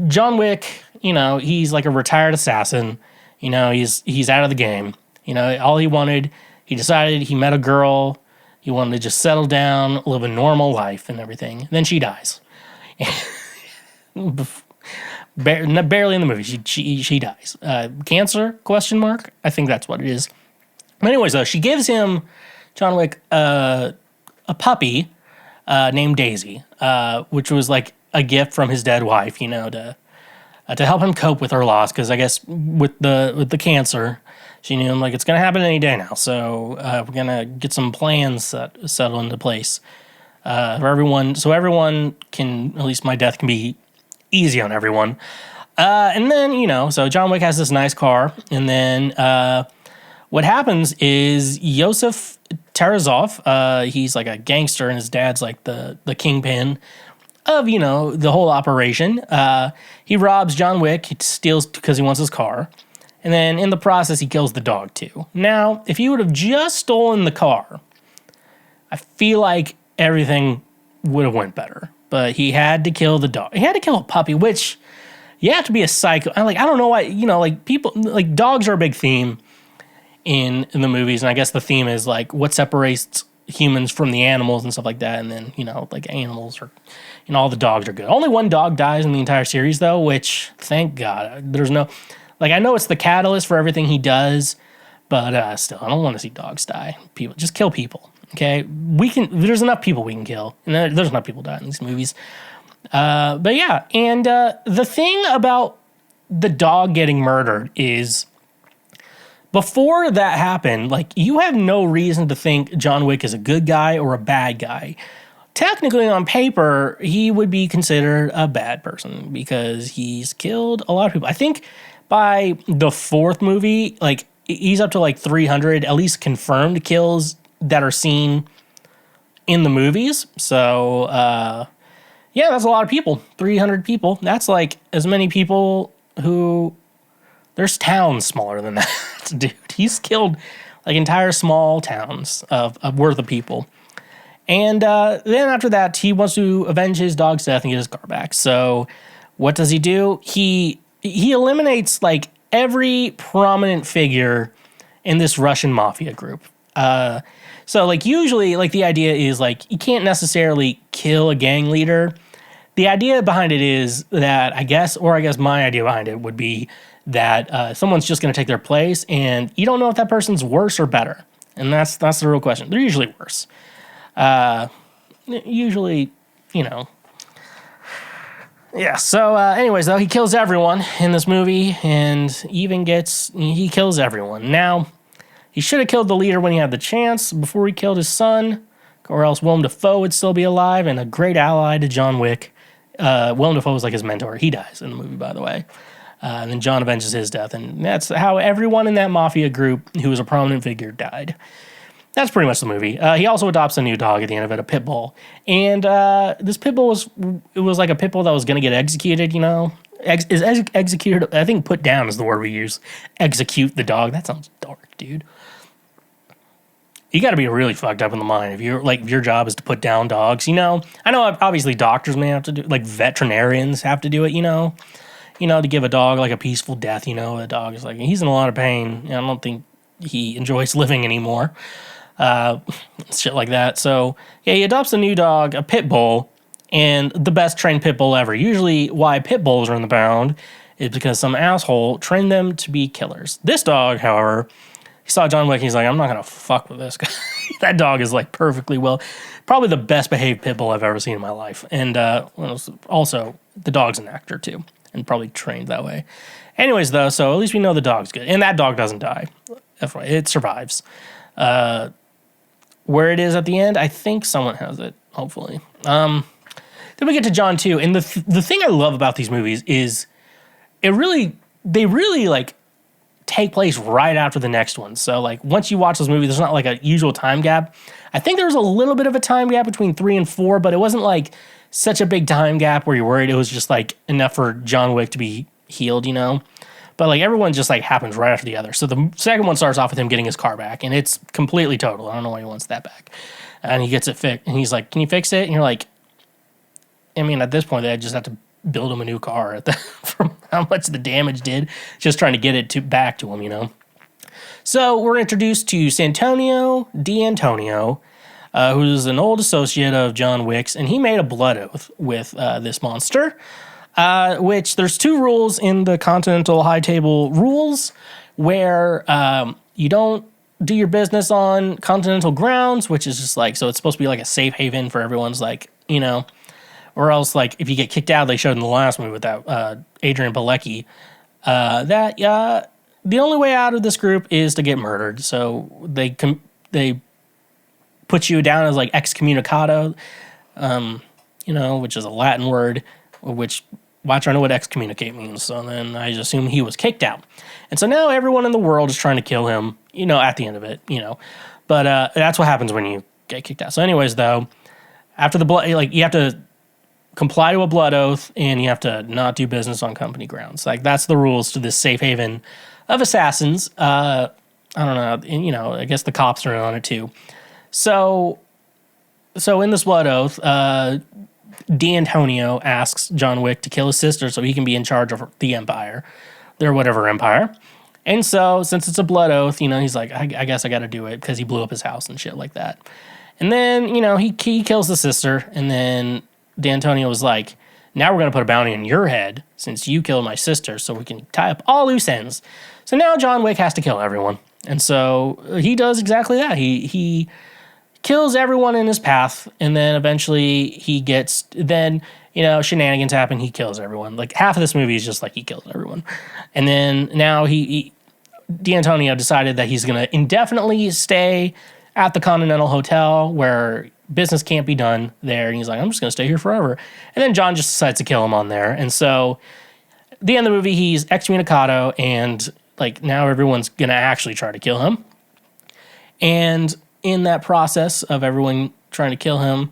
Speaker 1: John Wick, you know, he's like a retired assassin. You know, he's out of the game. You know, all he wanted, he decided he met a girl. He wanted to just settle down, live a normal life and everything. And then she dies. Barely in the movie, she dies. Cancer? Question mark? I think that's what it is. But anyways, though, she gives him, John Wick, a puppy named Daisy, which was like a gift from his dead wife, you know, to help him cope with her loss. Because I guess with the cancer, she knew like it's gonna happen any day now. So we're gonna get some plans settled into place for everyone, so everyone can, at least my death can be easy on everyone. And then, you know, so John Wick has this nice car, and then what happens is Yosef Tarazov, he's like a gangster, and his dad's like the kingpin of, you know, the whole operation. He robs John Wick, he steals because he wants his car, and then in the process he kills the dog too. Now, if he would have just stolen the car, I feel like everything would have went better. But he had to kill the dog. He had to kill a puppy, which you have to be a psycho. I don't know why, you know, like people, like dogs are a big theme in the movies, and I guess the theme is like what separates humans from the animals and stuff like that. And then, you know, like animals are, you know, all the dogs are good. Only one dog dies in the entire series though, which thank God. There's no, like, I know it's the catalyst for everything he does, but still, I don't want to see dogs die. People just kill people. Okay, there's enough people we can kill, and there's enough people die in these movies. But yeah, and the thing about the dog getting murdered is, before that happened, like, you have no reason to think John Wick is a good guy or a bad guy. Technically, on paper, he would be considered a bad person because he's killed a lot of people. I think by the 4th movie, like, he's up to like 300, at least confirmed kills that are seen in the movies. So, yeah, that's a lot of people. 300 people. That's like as many people who... There's towns smaller than that, dude. He's killed like entire small towns of worth of people. And then after that, he wants to avenge his dog's death and get his car back. So what does he do? He eliminates like every prominent figure in this Russian mafia group. So like usually like the idea is like you can't necessarily kill a gang leader. The idea behind it is that I guess my idea behind it would be that someone's just going to take their place, and you don't know if that person's worse or better. And that's the real question. They're usually worse. Usually, you know. Yeah, so anyways, though, he kills everyone in this movie, and he kills everyone. Now, he should have killed the leader when he had the chance, before he killed his son, or else Willem Dafoe would still be alive, and a great ally to John Wick. Willem Dafoe was like his mentor. He dies in the movie, by the way. And then John avenges his death, and that's how everyone in that mafia group who was a prominent figure died. That's pretty much the movie. He also adopts a new dog at the end of it, a pit bull. And this pit bull was like a pit bull that was going to get executed, you know? Executed, I think put down is the word we use. Execute the dog. That sounds dark, dude. You got to be really fucked up in the mind if your job is to put down dogs, you know? I know obviously doctors may have to do, like veterinarians have to do it, you know? to give a dog like a peaceful death. A dog is like, he's in a lot of pain. I don't think he enjoys living anymore. Shit like that. So yeah, he adopts a new dog, a pit bull, and the best trained pit bull ever. Usually why pit bulls are in the pound is because some asshole trained them to be killers. This dog, however, he saw John Wick, he's like, I'm not going to fuck with this guy. That dog is like perfectly probably the best behaved pit bull I've ever seen in my life. And also, the dog's an actor too, and probably trained that way. Anyways, though, so at least we know the dog's good. And that dog doesn't die. It survives. Where it is at the end, I think someone has it, hopefully. Then we get to John 2. And the thing I love about these movies is they really like take place right after the next one. So like once you watch those movies, there's not like a usual time gap. I think there was a little bit of a time gap between 3 and 4, but it wasn't like such a big time gap where you're worried. It was just like enough for John Wick to be healed, But like everyone just like happens right after the other. So the second one starts off with him getting his car back, and it's completely total. I don't know why he wants that back. And he gets it fixed, and he's like, "Can you fix it?" And you're like, I mean, at this point, they just have to build him a new car from how much the damage did, just trying to get it back to him, So we're introduced to Santonio D'Antonio, who's an old associate of John Wick's, and he made a blood oath with this monster. Which there's 2 rules in the Continental High Table rules where you don't do your business on continental grounds, which is just like, so it's supposed to be like a safe haven for everyone's like, or else like if you get kicked out, they showed in the last movie with that Adrian Pilecki, that the only way out of this group is to get murdered. So they put you down as like excommunicado, which is a Latin word, which watch, I know what excommunicate means. So then I just assume he was kicked out. And so now everyone in the world is trying to kill him, at the end of it, But that's what happens when you get kicked out. So anyways, though, after the blood, like you have to comply to a blood oath and you have to not do business on company grounds. Like that's the rules to this safe haven of assassins. I don't know, and, I guess the cops are on it too. So in this blood oath, D'Antonio asks John Wick to kill his sister so he can be in charge of the empire, their whatever empire. And so, since it's a blood oath, he's like, I guess I got to do it because he blew up his house and shit like that. And then, he kills the sister, and then D'Antonio was like, now we're going to put a bounty on your head since you killed my sister so we can tie up all loose ends. So now John Wick has to kill everyone. And so he does exactly that. He kills everyone in his path, and then eventually he gets, shenanigans happen, he kills everyone. Like, half of this movie is just like he kills everyone. And then now D'Antonio decided that he's going to indefinitely stay at the Continental Hotel where business can't be done there, and he's like, I'm just going to stay here forever. And then John just decides to kill him on there, and so at the end of the movie, he's excommunicado, and, like, now everyone's going to actually try to kill him. And in that process of everyone trying to kill him,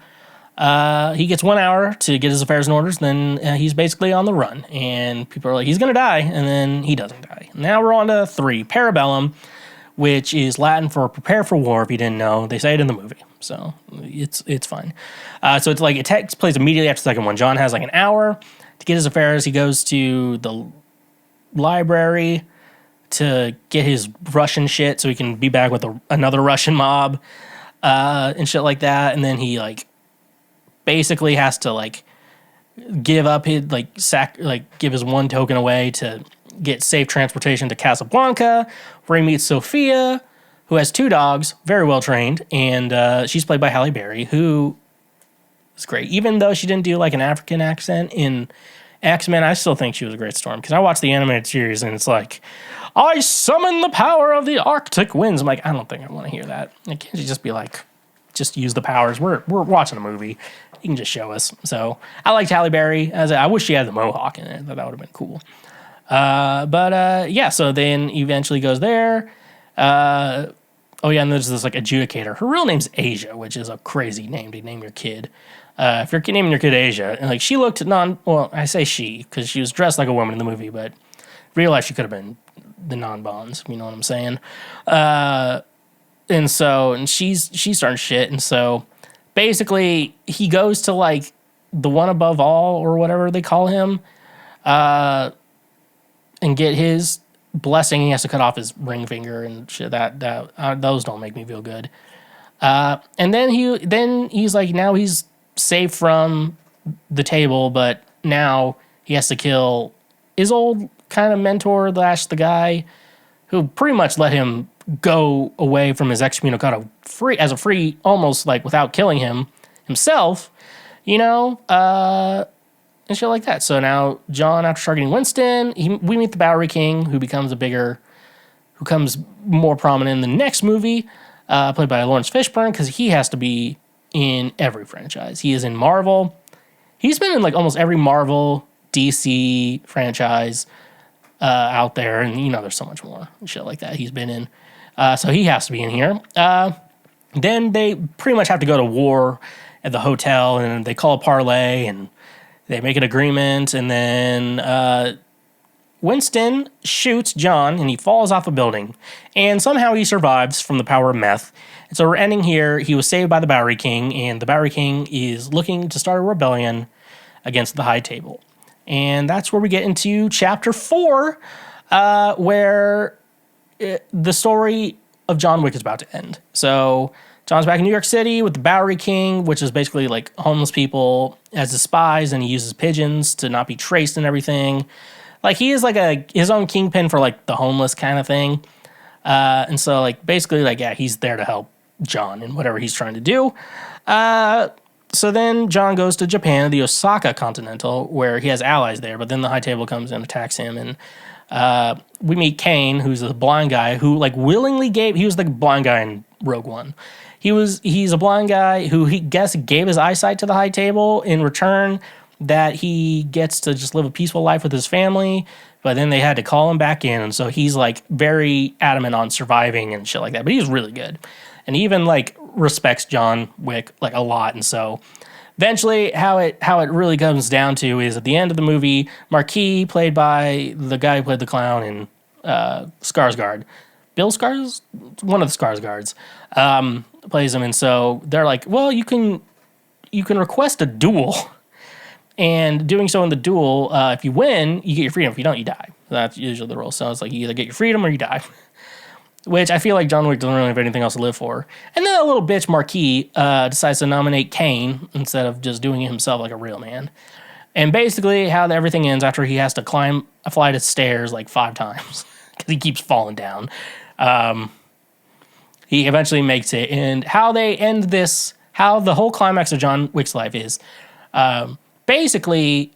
Speaker 1: he gets 1 hour to get his affairs in order, then he's basically on the run. And people are like, he's going to die, and then he doesn't die. Now we're on to 3, Parabellum, which is Latin for prepare for war, if you didn't know. They say it in the movie, so it's fine. So it's like it takes place immediately after the second one. John has like an hour to get his affairs. He goes to the library to get his Russian shit so he can be back with another Russian mob and shit like that. And then he like basically has to like give up his give his 1 token away to get safe transportation to Casablanca, where he meets Sophia, who has 2 dogs, very well trained, and she's played by Halle Berry, who is great. Even though she didn't do like an African accent in X-Men, I still think she was a great Storm, because I watched the animated series and it's like, I summon the power of the Arctic winds. I'm like, I don't think I want to hear that. Like, can't you just be like, just use the powers? We're watching a movie. You can just show us. So I liked Halle Berry. I wish she had the mohawk in it. That would have been cool. Yeah, so then eventually goes there. And there's this like adjudicator. Her real name's Asia, which is a crazy name to name your kid. If you're naming your kid Asia, and like she looked I say she because she was dressed like a woman in the movie, but real life she could have been the non-bonds, you know what I'm saying? And she's starting shit, and so basically he goes to like the one above all or whatever they call him, and get his blessing, he has to cut off his ring finger and shit. Those don't make me feel good. And then he's like, now he's safe from the table, but now he has to kill his old kind of mentor, the guy who pretty much let him go away from his excommunicado free, almost like without killing him himself, and shit like that. So now John, after targeting Winston, we meet the Bowery King, who becomes more prominent in the next movie, played by Lawrence Fishburne, because he has to be in every franchise. He is in Marvel. He's been in like almost every Marvel, DC franchise out there, and there's so much more and shit like that he's been in. So he has to be in here. Then they pretty much have to go to war at the hotel, and they call a parlay, and they make an agreement, and then Winston shoots John, and he falls off a building, and somehow he survives from the power of meth. And so we're ending here. He was saved by the Bowery King, and the Bowery King is looking to start a rebellion against the High Table. And that's where we get into Chapter 4, where the story of John Wick is about to end. So John's back in New York City with the Bowery King, which is basically like homeless people as his spies, and he uses pigeons to not be traced and everything. Like, he is like his own kingpin for like the homeless kind of thing. And so like basically like, yeah, he's there to help John in whatever he's trying to do. So then John goes to Japan, the Osaka Continental, where he has allies there, but then the High Table comes and attacks him, and we meet Kane, who's a blind guy who like willingly he was the blind guy in Rogue One. He's a blind guy who gave his eyesight to the High Table in return that he gets to just live a peaceful life with his family, but then they had to call him back in, and so he's like very adamant on surviving and shit like that, but he's really good. And he even like respects John Wick like a lot, and so eventually how it really comes down to is at the end of the movie, Marquis, played by the guy who played the clown in Skarsgård, Bill Skars, one of the Skarsgårds, plays him, and so they're like, well, you can request a duel, and doing so in the duel, if you win, you get your freedom. If you don't, you die. That's usually the rule. So it's like you either get your freedom or you die. Which I feel like John Wick doesn't really have anything else to live for. And then a little bitch Marquis decides to nominate Kane instead of just doing it himself like a real man. And basically how everything ends after he has to climb a flight of stairs like 5 times because he keeps falling down. He eventually makes it. And how they end this, how the whole climax of John Wick's life is, basically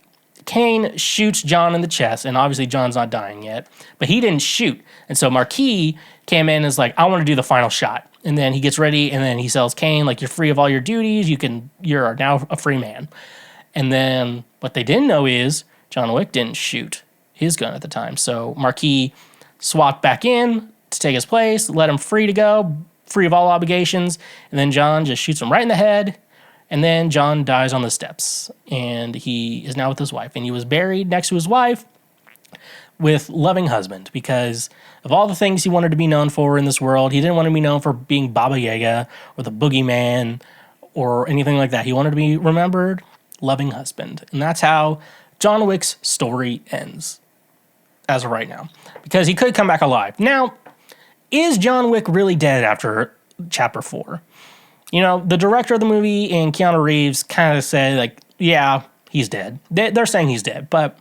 Speaker 1: Kane shoots John in the chest, and obviously John's not dying yet, but he didn't shoot. And so Marquis came in and is like, I want to do the final shot. And then he gets ready, and then he tells Kane, like, you're free of all your duties, you're now a free man. And then what they didn't know is John Wick didn't shoot his gun at the time. So Marquis swapped back in to take his place, let him free to go, free of all obligations, and then John just shoots him right in the head. And then John dies on the steps, and he is now with his wife. And he was buried next to his wife with loving husband, because of all the things he wanted to be known for in this world, he didn't want to be known for being Baba Yaga or the boogeyman or anything like that. He wanted to be remembered loving husband. And that's how John Wick's story ends as of right now, because he could come back alive. Now, is John Wick really dead after Chapter 4? The director of the movie and Keanu Reeves kind of say, like, yeah, he's dead. They're saying he's dead, but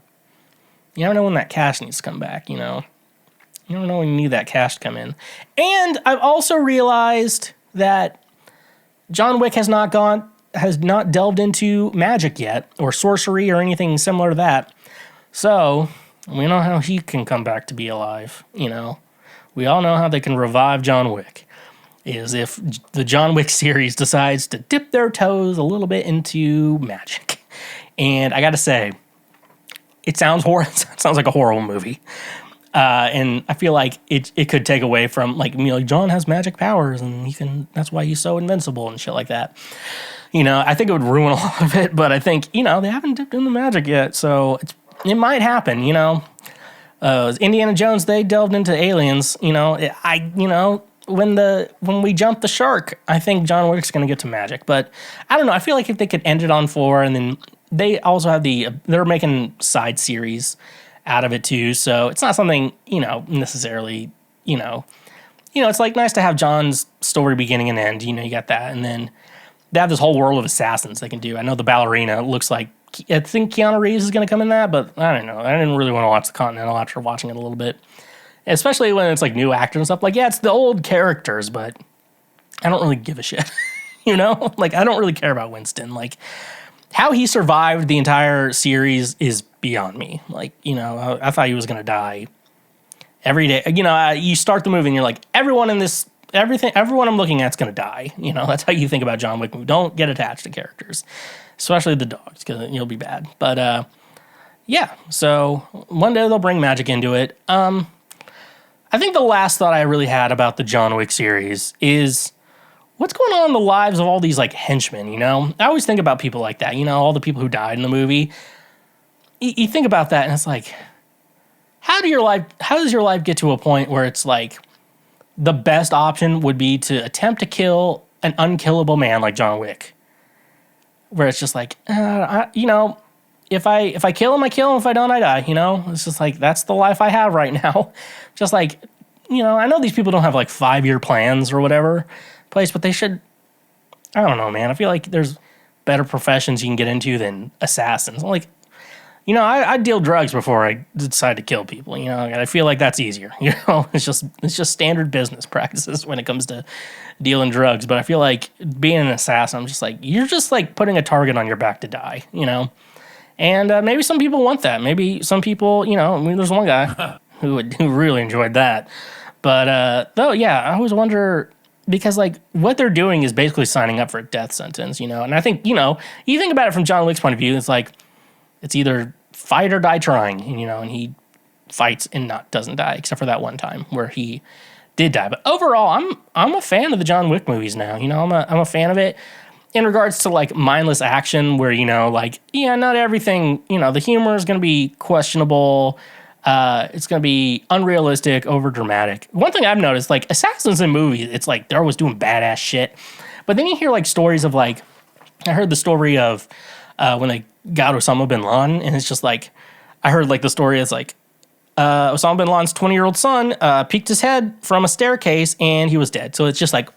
Speaker 1: you don't know when that cash needs to come back, You don't know when you need that cash to come in. And I've also realized that John Wick has not delved into magic yet, or sorcery, or anything similar to that. So, we know how he can come back to be alive, We all know how they can revive John Wick. Is if the John Wick series decides to dip their toes a little bit into magic. And I gotta say, it sounds like a horrible movie. And I feel like it could take away from, like, John has magic powers, and that's why he's so invincible and shit like that. I think it would ruin a lot of it, but I think, they haven't dipped into magic yet, so it might happen, Indiana Jones, they delved into aliens, when we jump the shark, I think John Wick's going to get to magic. But I don't know. I feel like if they could end it on 4, and then they also have they're making side series out of it too. So it's not something, necessarily, it's like nice to have John's story beginning and end. You got that. And then they have this whole world of assassins they can do. I know the ballerina looks like, I think Keanu Reeves is going to come in that, but I don't know. I didn't really want to watch The Continental after watching it a little bit. Especially when it's like new actors and stuff. Like, yeah, it's the old characters, but I don't really give a shit. Like, I don't really care about Winston. Like, how he survived the entire series is beyond me. Like, I thought he was going to die every day. You start the movie and you're like, everyone I'm looking at's going to die. That's how you think about John Wick movie. Don't get attached to characters, especially the dogs, because you'll be bad. But, yeah, so one day they'll bring magic into it. I think the last thought I really had about the John Wick series is what's going on in the lives of all these like henchmen, I always think about people like that, all the people who died in the movie. You think about that and it's like, how does your life get to a point where it's like the best option would be to attempt to kill an unkillable man like John Wick? Where it's just like, if I kill him, I kill him. If I don't, I die. It's just like, that's the life I have right now. Just like, I know these people don't have like 5-year plans or whatever place, but they should. I don't know, man. I feel like there's better professions you can get into than assassins. Like, I deal drugs before I decide to kill people. And I feel like that's easier. It's just standard business practices when it comes to dealing drugs. But I feel like being an assassin, I'm just like, you're just like putting a target on your back to die. And maybe some people want that. Maybe some people, there's one guy who really enjoyed that. But, though, yeah, I always wonder, because, like, what they're doing is basically signing up for a death sentence, And I think, you think about it from John Wick's point of view, it's like, it's either fight or die trying, and he fights and doesn't die, except for that one time where he did die. But overall, I'm a fan of the John Wick movies now. I'm a fan of it. In regards to, like, mindless action where, not everything, the humor is going to be questionable. It's going to be unrealistic, over-dramatic. One thing I've noticed, like, assassins in movies, it's like they're always doing badass shit. But then you hear, like, stories of, like, I heard the story of when they got Osama bin Laden, and it's just, like, I heard, like, the story is, like, Osama bin Laden's 20-year-old son peeked his head from a staircase, and he was dead. So it's just, like,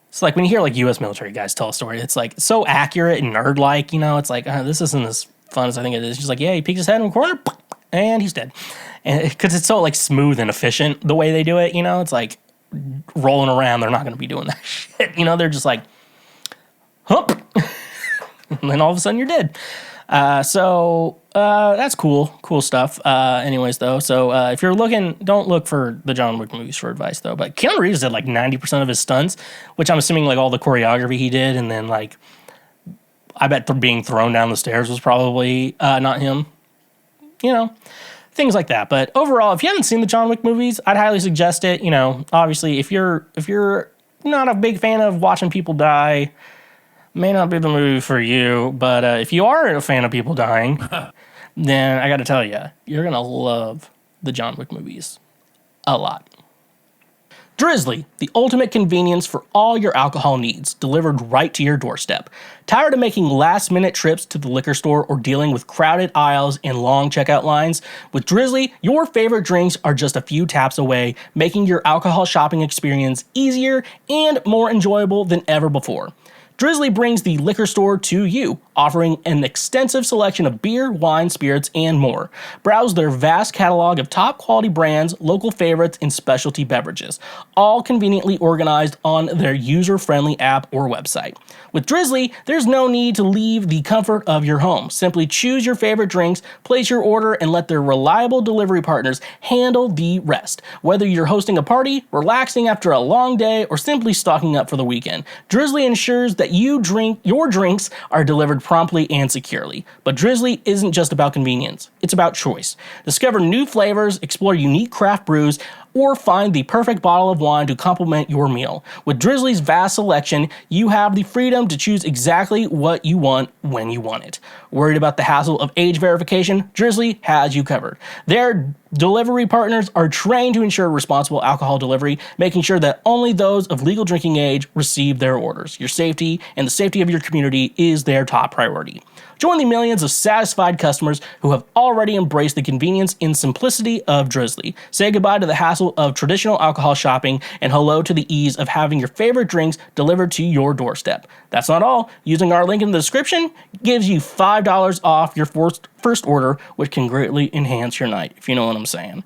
Speaker 1: it's like when you hear like U.S. military guys tell a story, it's like so accurate and nerd-like, It's like, this isn't as fun as I think it is. Just like, yeah, he peeks his head in the corner, and he's dead. And because it's so like smooth and efficient the way they do it, It's like rolling around. They're not going to be doing that shit. They're just like, hump, and then all of a sudden you're dead. So that's cool stuff. Anyways, though, so if you're looking, don't look for the John Wick movies for advice, though. But Keanu Reeves did like 90% of his stunts, which I'm assuming like all the choreography he did, and then like I bet being thrown down the stairs was probably not him. Things like that. But overall, if you haven't seen the John Wick movies, I'd highly suggest it. Obviously, if you're not a big fan of watching people die, may not be the movie for you, but if you are a fan of people dying, then I got to tell you, you're going to love the John Wick movies a lot. Drizly, the ultimate convenience for all your alcohol needs, delivered right to your doorstep. Tired of making last-minute trips to the liquor store or dealing with crowded aisles and long checkout lines? With Drizly, your favorite drinks are just a few taps away, making your alcohol shopping experience easier and more enjoyable than ever before. Drizly brings the liquor store to you, offering an extensive selection of beer, wine, spirits, and more. Browse their vast catalog of top-quality brands, local favorites, and specialty beverages, all conveniently organized on their user-friendly app or website. With Drizly, there's no need to leave the comfort of your home. Simply choose your favorite drinks, place your order, and let their reliable delivery partners handle the rest. Whether you're hosting a party, relaxing after a long day, or simply stocking up for the weekend, Drizly ensures that your drinks are delivered promptly and securely. But Drizly isn't just about convenience, it's about choice. Discover new flavors, explore unique craft brews, or find the perfect bottle of wine to complement your meal. With Drizly's vast selection, you have the freedom to choose exactly what you want when you want it. Worried about the hassle of age verification? Drizly has you covered. Their delivery partners are trained to ensure responsible alcohol delivery, making sure that only those of legal drinking age receive their orders. Your safety and the safety of your community is their top priority. Join the millions of satisfied customers who have already embraced the convenience and simplicity of Drizly. Say goodbye to the hassle of traditional alcohol shopping and hello to the ease of having your favorite drinks delivered to your doorstep. That's not all. Using our link in the description gives you $5 off your first order, which can greatly enhance your night, if you know what I'm saying.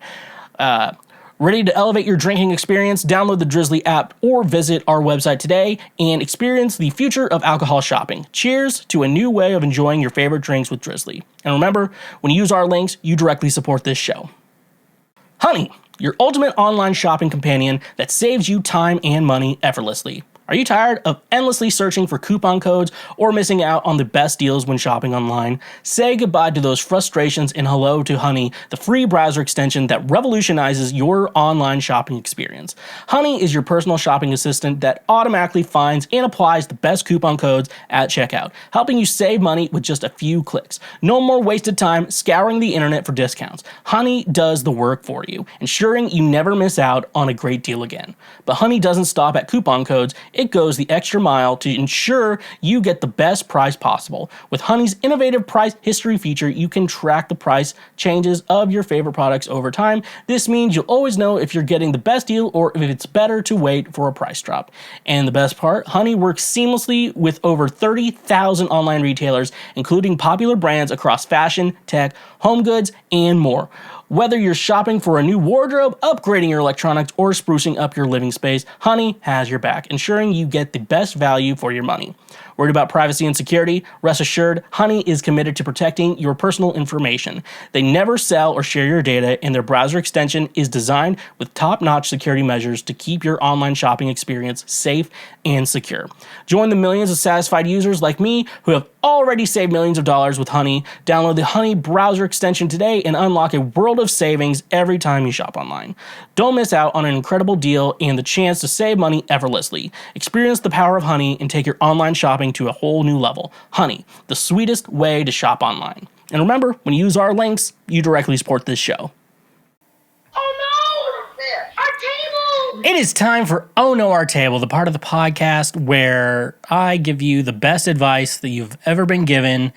Speaker 1: Ready to elevate your drinking experience? Download the Drizly app or visit our website today and experience the future of alcohol shopping. Cheers to a new way of enjoying your favorite drinks with Drizly. And remember, when you use our links, you directly support this show. Honey, your ultimate online shopping companion that saves you time and money effortlessly. Are you tired of endlessly searching for coupon codes or missing out on the best deals when shopping online? Say goodbye to those frustrations and hello to Honey, the free browser extension that revolutionizes your online shopping experience. Honey is your personal shopping assistant that automatically finds and applies the best coupon codes at checkout, helping you save money with just a few clicks. No more wasted time scouring the internet for discounts. Honey does the work for you, ensuring you never miss out on a great deal again. But Honey doesn't stop at coupon codes. It goes the extra mile to ensure you get the best price possible. With Honey's innovative price history feature, you can track the price changes of your favorite products over time. This means you'll always know if you're getting the best deal or if it's better to wait for a price drop. And the best part, Honey works seamlessly with over 30,000 online retailers, including popular brands across fashion, tech, home goods, and more. Whether you're shopping for a new wardrobe, upgrading your electronics, or sprucing up your living space, Honey has your back, ensuring you get the best value for your money. Worried about privacy and security? Rest assured, Honey is committed to protecting your personal information. They never sell or share your data, and their browser extension is designed with top-notch security measures to keep your online shopping experience safe and secure. Join the millions of satisfied users like me who have already saved millions of dollars with Honey. Download the Honey browser extension today and unlock a world of savings every time you shop online. Don't miss out on an incredible deal and the chance to save money effortlessly. Experience the power of Honey and take your online shopping to a whole new level. Honey, the sweetest way to shop online. And remember, when you use our links, you directly support this show.
Speaker 4: Oh no! Our table!
Speaker 1: It is time for Oh No, Our Table, the part of the podcast where I give you the best advice that you've ever been given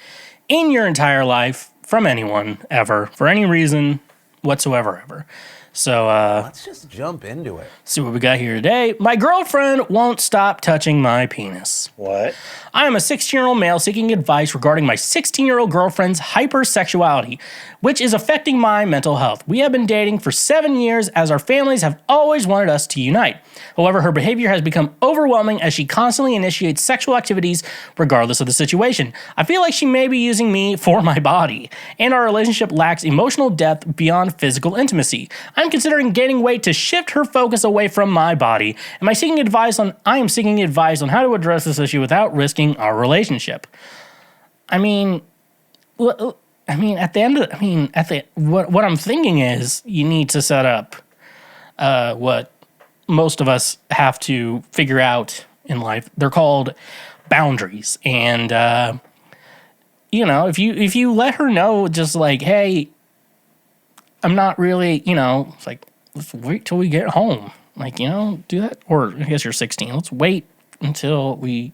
Speaker 1: in your entire life from anyone, ever, for any reason whatsoever, ever. So,
Speaker 7: let's just jump into it.
Speaker 1: See what we got here today. My girlfriend won't stop touching my penis.
Speaker 7: What?
Speaker 1: I am a 16-year-old male seeking advice regarding my 16-year-old girlfriend's hypersexuality, which is affecting my mental health. We have been dating for 7 years as our families have always wanted us to unite. However, her behavior has become overwhelming as she constantly initiates sexual activities regardless of the situation. I feel like she may be using me for my body, and our relationship lacks emotional depth beyond physical intimacy. I'm considering gaining weight to shift her focus away from my body. I am seeking advice on how to address this issue without risking our relationship. What I'm thinking is you need to set up what most of us have to figure out in life. They're called boundaries. And if you let her know, just like, hey, I'm not really, it's like, let's wait till we get home. Like, do that. Or I guess you're 16. Let's wait until we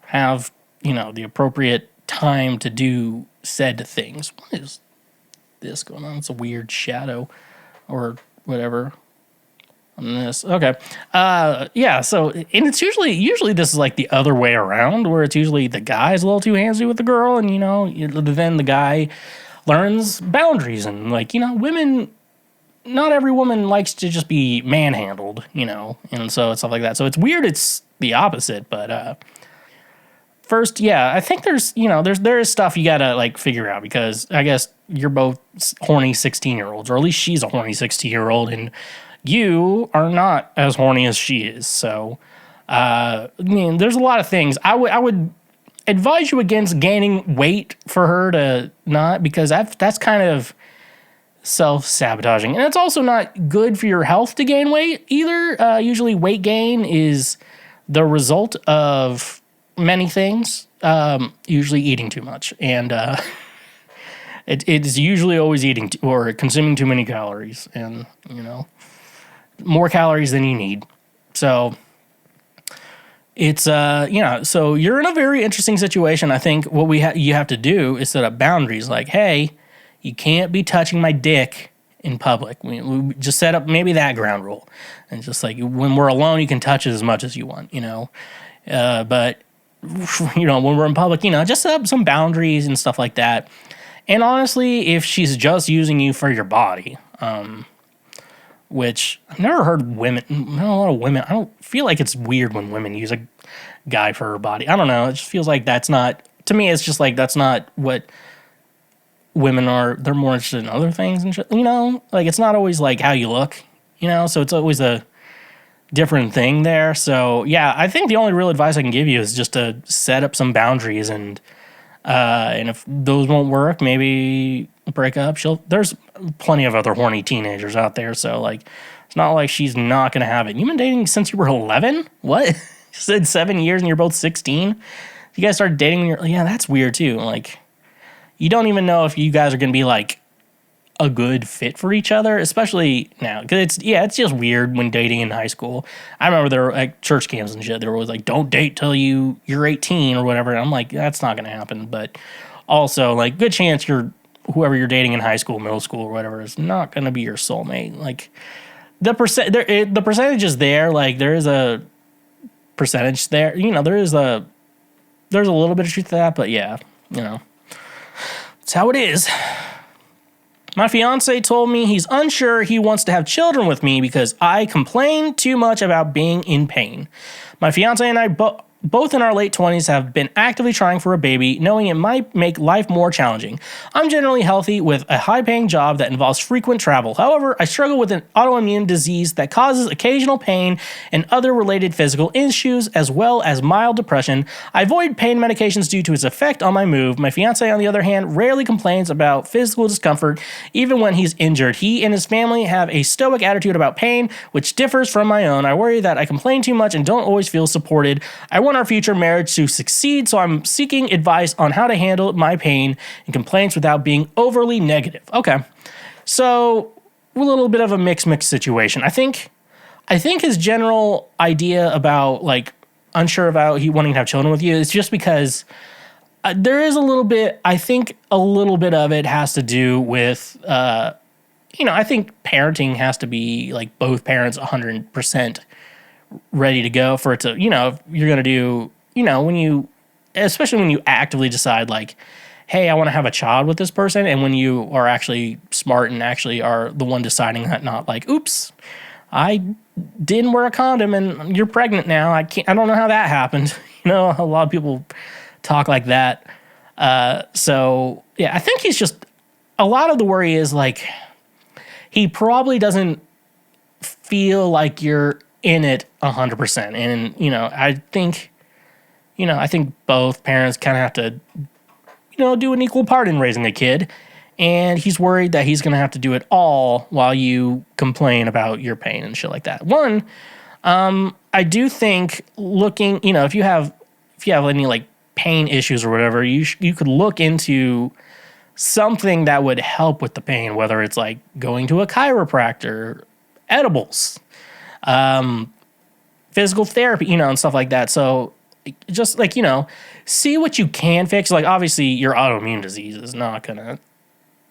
Speaker 1: have, the appropriate time to do said things. What is this going on? It's a weird shadow or whatever on this. Okay. So, and it's usually this is like the other way around, where it's usually the guy's a little too handsy with the girl, and, then the guy learns boundaries, and women, not every woman likes to just be manhandled, and so it's stuff like that. So it's weird. It's the opposite, but first, I think there is stuff you gotta like figure out, because I guess you're both horny 16-year-olds, or at least she's a horny 16-year-old, and you are not as horny as she is. So, there's a lot of things I would advise you against gaining weight for her to not, because that's kind of self-sabotaging, and it's also not good for your health to gain weight either. Usually weight gain is the result of many things, usually eating too much, and it's usually always eating or consuming too many calories, and more calories than you need. So it's so you're in a very interesting situation. I think what you have to do is set up boundaries. Like, hey, you can't be touching my dick in public. We just set up maybe that ground rule, and just like when we're alone, you can touch it as much as you want. But when we're in public, just set up some boundaries and stuff like that. And honestly, if she's just using you for your body, which I've never heard women, not a lot of women, I don't feel like it's weird when women use a guy for her body. I don't know. It just feels like that's not, to me, it's just like that's not what women are. They're more interested in other things and shit, like it's not always like how you look, so it's always a different thing there. So yeah, I think the only real advice I can give you is just to set up some boundaries, and if those won't work, maybe break up. There's plenty of other horny teenagers out there, so like it's not like she's not gonna have it. You've been dating since you were 11? What? You said 7 years and you're both 16? You guys started dating when you're, yeah, that's weird too. Like, you don't even know if you guys are gonna be like a good fit for each other, especially now, because it's just weird when dating in high school. I remember there were like church camps and shit. They were always like, don't date till you're 18 or whatever. And I'm like, that's not gonna happen. But also, like, good chance whoever you're dating in high school, middle school, or whatever is not gonna be your soulmate. Like, the percentage is there. Like, there is a percentage there. There's a little bit of truth to that, but yeah, it's how it is. My fiance told me he's unsure he wants to have children with me because I complain too much about being in pain. My fiance and I both in our late 20s have been actively trying for a baby, knowing it might make life more challenging. I'm generally healthy with a high-paying job that involves frequent travel. However, I struggle with an autoimmune disease that causes occasional pain and other related physical issues, as well as mild depression. I avoid pain medications due to its effect on my mood. My fiance, on the other hand, rarely complains about physical discomfort, even when he's injured. He and his family have a stoic attitude about pain, which differs from my own. I worry that I complain too much and don't always feel supported. I want our future marriage to succeed, so I'm seeking advice on how to handle my pain and complaints without being overly negative. Okay, so a little bit of a mixed situation. I think his general idea about like unsure about he wanting to have children with you is just because there is a little bit. I think a little bit of it has to do with I think parenting has to be like both parents 100% ready to go for it to, if you're going to do, especially when you actively decide like, hey, I want to have a child with this person. And when you are actually smart and actually are the one deciding that, not like, oops, I didn't wear a condom and you're pregnant now. I don't know how that happened. A lot of people talk like that. So yeah, I think he's just, a lot of the worry is like, he probably doesn't feel like you're in it 100%. And, I think both parents kind of have to, do an equal part in raising a kid. And he's worried that he's going to have to do it all while you complain about your pain and shit like that. One, I do think looking, if you have any like pain issues or whatever, you could look into something that would help with the pain, whether it's like going to a chiropractor, edibles, physical therapy, and stuff like that. So just like, see what you can fix. Like, obviously your autoimmune disease is not gonna,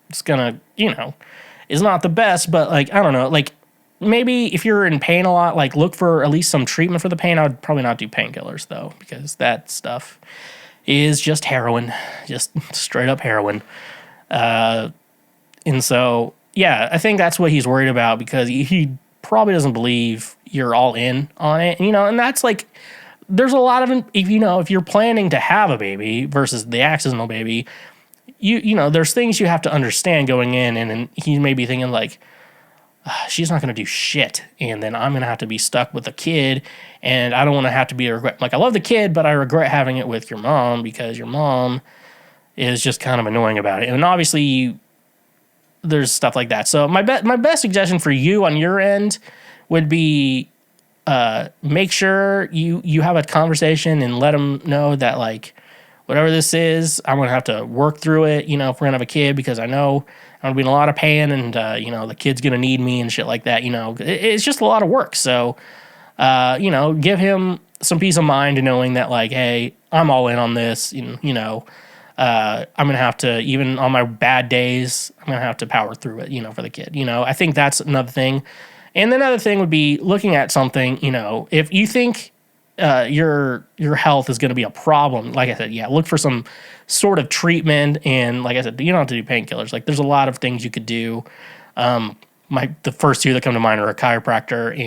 Speaker 1: it's not the best, but like, I don't know, like maybe if you're in pain a lot, like look for at least some treatment for the pain. I would probably not do painkillers though, because that stuff is just heroin, just straight up heroin. And so, yeah, I think that's what he's worried about, because he probably doesn't believe you're all in on it, and that's like, there's a lot of, if you're planning to have a baby versus the accidental baby, there's things you have to understand going in, and he may be thinking like, she's not going to do shit, and then I'm going to have to be stuck with a kid, and I don't want to have to be a regret. Like, I love the kid, but I regret having it with your mom because your mom is just kind of annoying about it. And obviously there's stuff like that. So my best suggestion for you on your end would be make sure you have a conversation and let them know that, like, whatever this is, I'm going to have to work through it, if we're going to have a kid, because I know I'm going to be in a lot of pain, and, the kid's going to need me and shit like that. It's just a lot of work. So give him some peace of mind and knowing that, like, hey, I'm all in on this. I'm going to have to, even on my bad days, I'm going to have to power through it, for the kid. I think that's another thing. And another thing would be looking at something, if you think your health is going to be a problem, like I said, look for some sort of treatment. And like I said, you don't have to do painkillers. Like, there's a lot of things you could do. The first two that come to mind are a chiropractor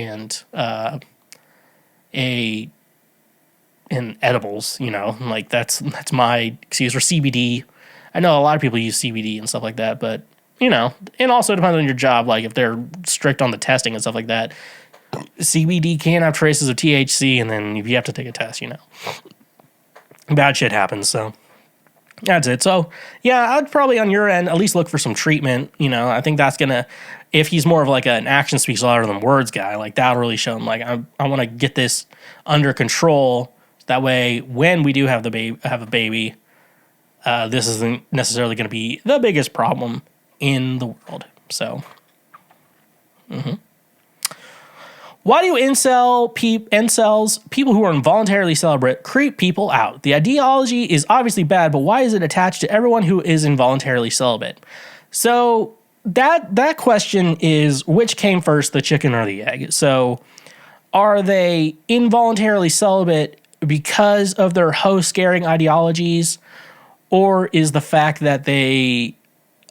Speaker 1: and edibles, like that's my excuse, or CBD. I know a lot of people use CBD and stuff like that, but and also it depends on your job. Like, if they're strict on the testing and stuff like that, CBD can have traces of THC, and then if you have to take a test, bad shit happens. So that's it. So yeah, I'd probably on your end at least look for some treatment. I think that's gonna, if he's more of like an action speaks louder than words guy, like that'll really show him like I want to get this under control. That way, when we do have a baby, this isn't necessarily going to be the biggest problem in the world. So, Why do incels, people who are involuntarily celibate, creep people out? The ideology is obviously bad, but why is it attached to everyone who is involuntarily celibate? So that question is, which came first, the chicken or the egg? So are they involuntarily celibate because of their hoe-scaring ideologies, or is the fact that they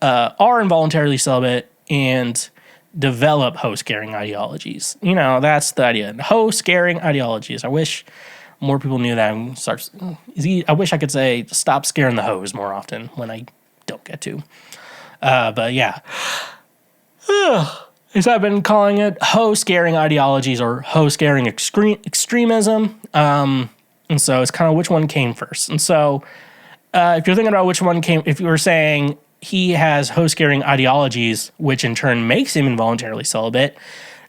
Speaker 1: are involuntarily celibate and develop hoe-scaring ideologies? That's the idea. Hoe-scaring ideologies. I wish more people knew that. I wish I could say stop scaring the hoes more often when I don't get to. But yeah. As I've been calling it, hoe-scaring ideologies or hoe-scaring extremism. And so it's kind of which one came first. And so if you're thinking about which one came, if you were saying he has hoe-scaring ideologies, which in turn makes him involuntarily celibate,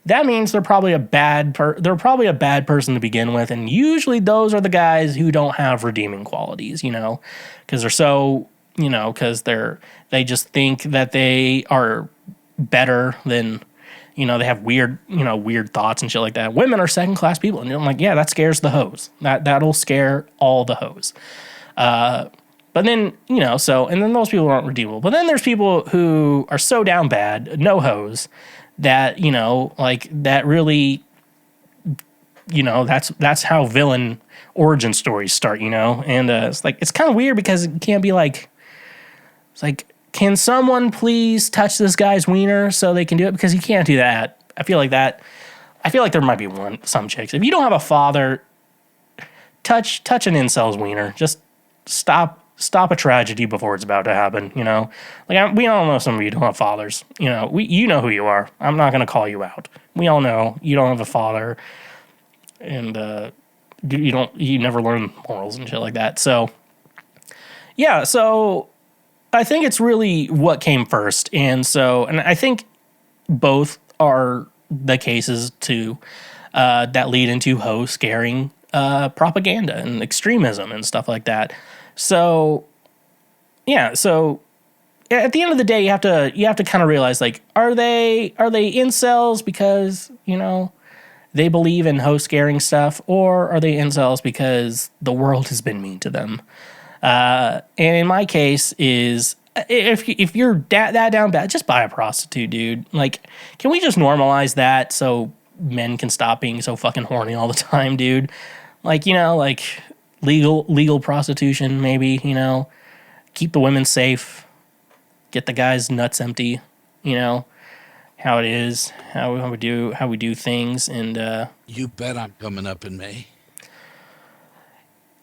Speaker 1: that means they're probably a bad person to begin with. And usually those are the guys who don't have redeeming qualities, because they're so, because they just think that they are better than, they have weird thoughts and shit like that. Women are second-class people. And I'm like, yeah, that scares the hoes. That'll scare all the hoes. But then, and then those people aren't redeemable. But then there's people who are so down bad, no hoes, that, that really, that's how villain origin stories start, And it's like, it's kind of weird because it can't be like, it's like, can someone please touch this guy's wiener so they can do it? Because he can't do that. I feel like there might be some chicks. If you don't have a father, touch an incel's wiener. Just stop a tragedy before it's about to happen, Like, we all know some of you don't have fathers. You know who you are. I'm not going to call you out. We all know you don't have a father, and you never learn morals and shit like that. So, yeah, so I think it's really what came first. And I think both are the cases that lead into hoe-scaring propaganda and extremism and stuff like that. So, yeah. So, at the end of the day, you have to kind of realize, like, are they incels because they believe in hoe-scaring stuff, or are they incels because the world has been mean to them? And in my case, is if you're that down bad, just buy a prostitute, dude. Like, can we just normalize that so men can stop being so fucking horny all the time, dude? Like, like legal prostitution, maybe, keep the women safe, get the guys' nuts empty, how it is, how we do things, and
Speaker 6: You bet I'm coming up in May.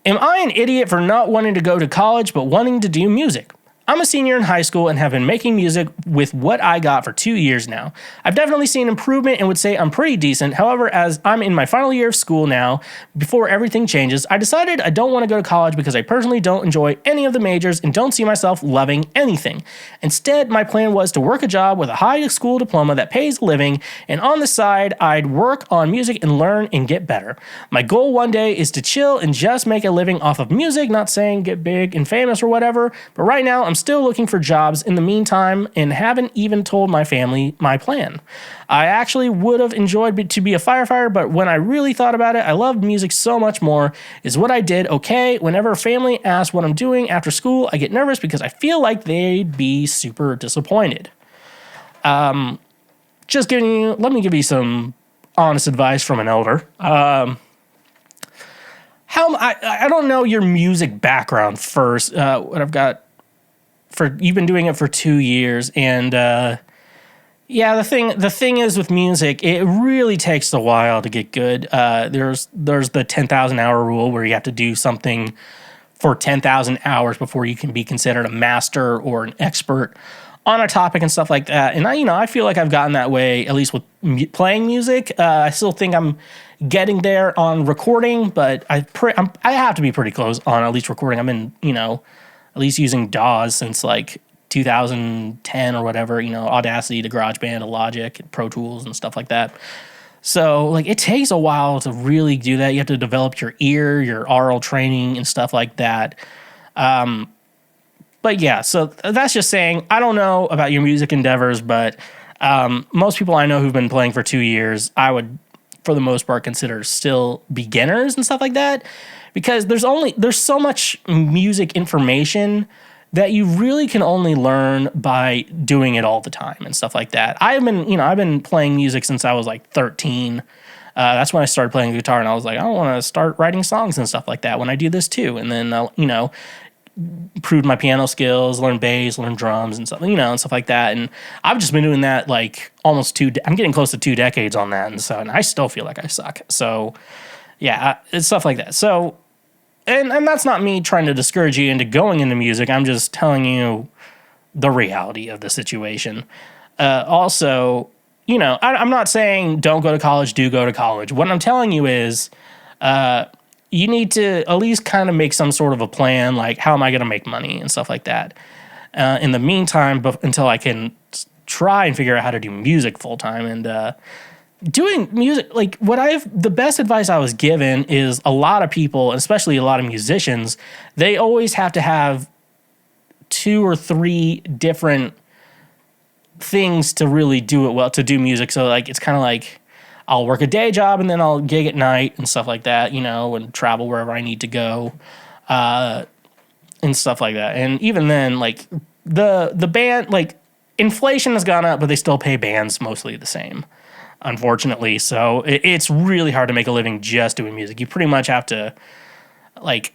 Speaker 1: Am I an idiot for not wanting to go to college but wanting to do music? I'm a senior in high school and have been making music with what I got for 2 years now. I've definitely seen improvement and would say I'm pretty decent. However, as I'm in my final year of school now, before everything changes, I decided I don't want to go to college because I personally don't enjoy any of the majors and don't see myself loving anything. Instead, my plan was to work a job with a high school diploma that pays a living, and on the side, I'd work on music and learn and get better. My goal one day is to chill and just make a living off of music, not saying get big and famous or whatever, but right now I'm still looking for jobs in the meantime and haven't even told my family my plan. I actually would have enjoyed to be a firefighter, but when I really thought about it, I loved music so much more. Is what I did okay? Whenever family asks what I'm doing after school, I get nervous because I feel like they'd be super disappointed. Let me give you some honest advice from an elder. I don't know your music background first. What I've got you've been doing it for 2 years, and the thing is with music, it really takes a while to get good. There's the 10,000 hour rule where you have to do something for 10,000 hours before you can be considered a master or an expert on a topic and stuff like that. And I feel like I've gotten that way, at least with playing music. I still think I'm getting there on recording, but I have to be pretty close on at least recording. I'm in, at least using DAWs since like 2010 or whatever, Audacity to GarageBand to Logic, Pro Tools and stuff like that. So like it takes a while to really do that. You have to develop your ear, your oral training and stuff like that. But yeah, so that's just saying, I don't know about your music endeavors, but most people I know who've been playing for 2 years, I would, for the most part, consider still beginners and stuff like that, because there's so much music information that you really can only learn by doing it all the time and stuff like that. I've been playing music since I was like 13. That's when I started playing guitar, and I was like, I want to start writing songs and stuff like that when I do this too. And then, improved my piano skills, learned bass, learned drums and stuff, and stuff like that. And I've just been doing that like almost I'm getting close to 2 decades on that. And I still feel like I suck. So yeah, it's stuff like that. So, and that's not me trying to discourage you into going into music. I'm just telling you the reality of the situation. Also, I'm not saying don't go to college, do go to college. What I'm telling you is, you need to at least kind of make some sort of a plan, like how am I going to make money and stuff like that. In the meantime, until I can try and figure out how to do music full time. And doing music, like the best advice I was given is a lot of people, especially a lot of musicians, they always have to have 2 or 3 different things to really do it well, to do music. So like it's kind of like, I'll work a day job and then I'll gig at night and stuff like that, and travel wherever I need to go, and stuff like that. And even then, like the band, like inflation has gone up, but they still pay bands mostly the same, unfortunately. So it's really hard to make a living just doing music. You pretty much have to like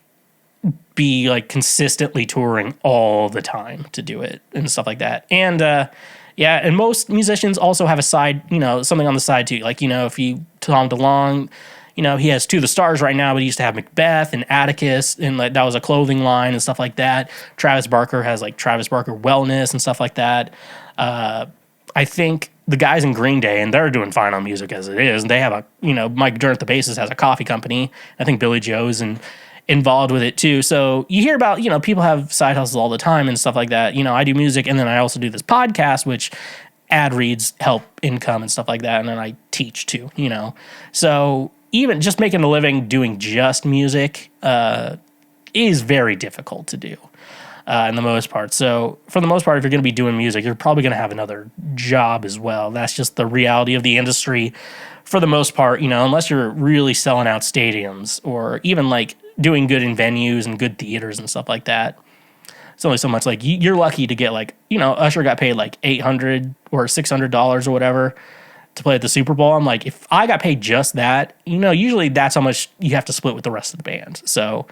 Speaker 1: be like consistently touring all the time to do it and stuff like that. And, yeah, and most musicians also have a side, something on the side too. Like, if you Tom DeLonge, he has To the Stars right now, but he used to have Macbeth and Atticus, and like that was a clothing line and stuff like that. Travis Barker has like Travis Barker Wellness and stuff like that. I think the guys in Green Day, and they're doing fine on music as it is. And they have Mike Dirnt, the bassist, has a coffee company. I think Billy Joe's involved with it too. So you hear about, people have side hustles all the time and stuff like that. I do music, and then I also do this podcast, which ad reads help income and stuff like that. And then I teach too, So even just making a living doing just music is very difficult to do in the most part. So for the most part, if you're going to be doing music, you're probably going to have another job as well. That's just the reality of the industry for the most part, unless you're really selling out stadiums or even like doing good in venues and good theaters and stuff like that. It's only so much. Like you're lucky to get like, Usher got paid like $800 or $600 or whatever to play at the Super Bowl. I'm like, if I got paid just that, usually that's how much you have to split with the rest of the band. So,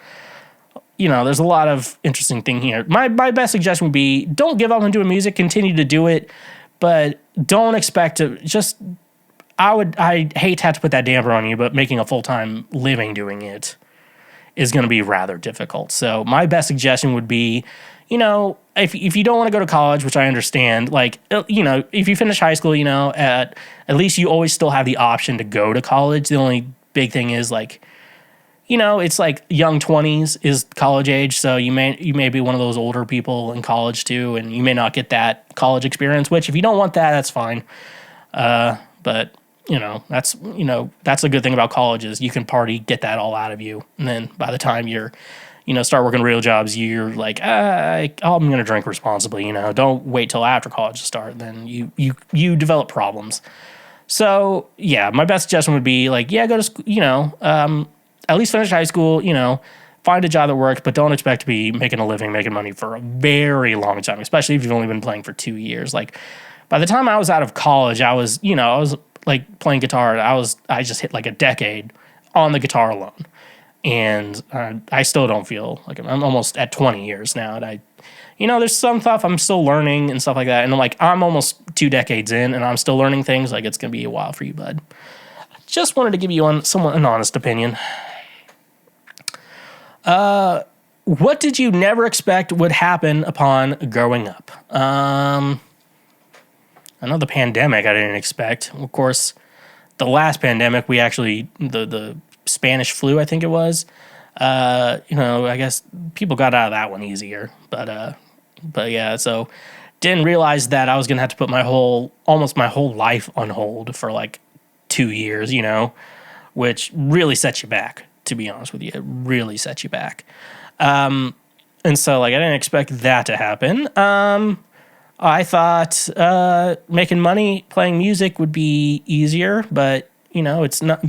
Speaker 1: there's a lot of interesting thing here. My best suggestion would be don't give up on doing music, continue to do it, but don't expect to just, I hate to have to put that damper on you, but making a full-time living doing it is going to be rather difficult. So my best suggestion would be, if you don't want to go to college, which I understand, like, if you finish high school, at least you always still have the option to go to college. The only big thing is like, it's like young 20s is college age. So you may be one of those older people in college too, and you may not get that college experience, which if you don't want that, that's fine. But that's a good thing about college is you can party, get that all out of you. And then by the time you're, start working real jobs, you're like, I'm going to drink responsibly, don't wait till after college to start. Then you develop problems. So yeah, my best suggestion would be like, yeah, go to school, at least finish high school, find a job that works, but don't expect to be making a living, making money for a very long time, especially if you've only been playing for 2 years. Like by the time I was out of college, I was like playing guitar. I just hit like a decade on the guitar alone. And I still don't feel like I'm almost at 20 years now. And there's some stuff I'm still learning and stuff like that. And I'm almost 2 decades in and I'm still learning things. Like it's going to be a while for you, bud. Just wanted to give you an honest opinion. What did you never expect would happen upon growing up? I know the pandemic I didn't expect. Of course, the last pandemic, we actually, the Spanish flu, I think it was. I guess people got out of that one easier. But yeah, so didn't realize that I was going to have to put almost my whole life on hold for like 2 years, which really sets you back, to be honest with you. It really sets you back. And so like I didn't expect that to happen. I thought making money playing music would be easier, but it's not.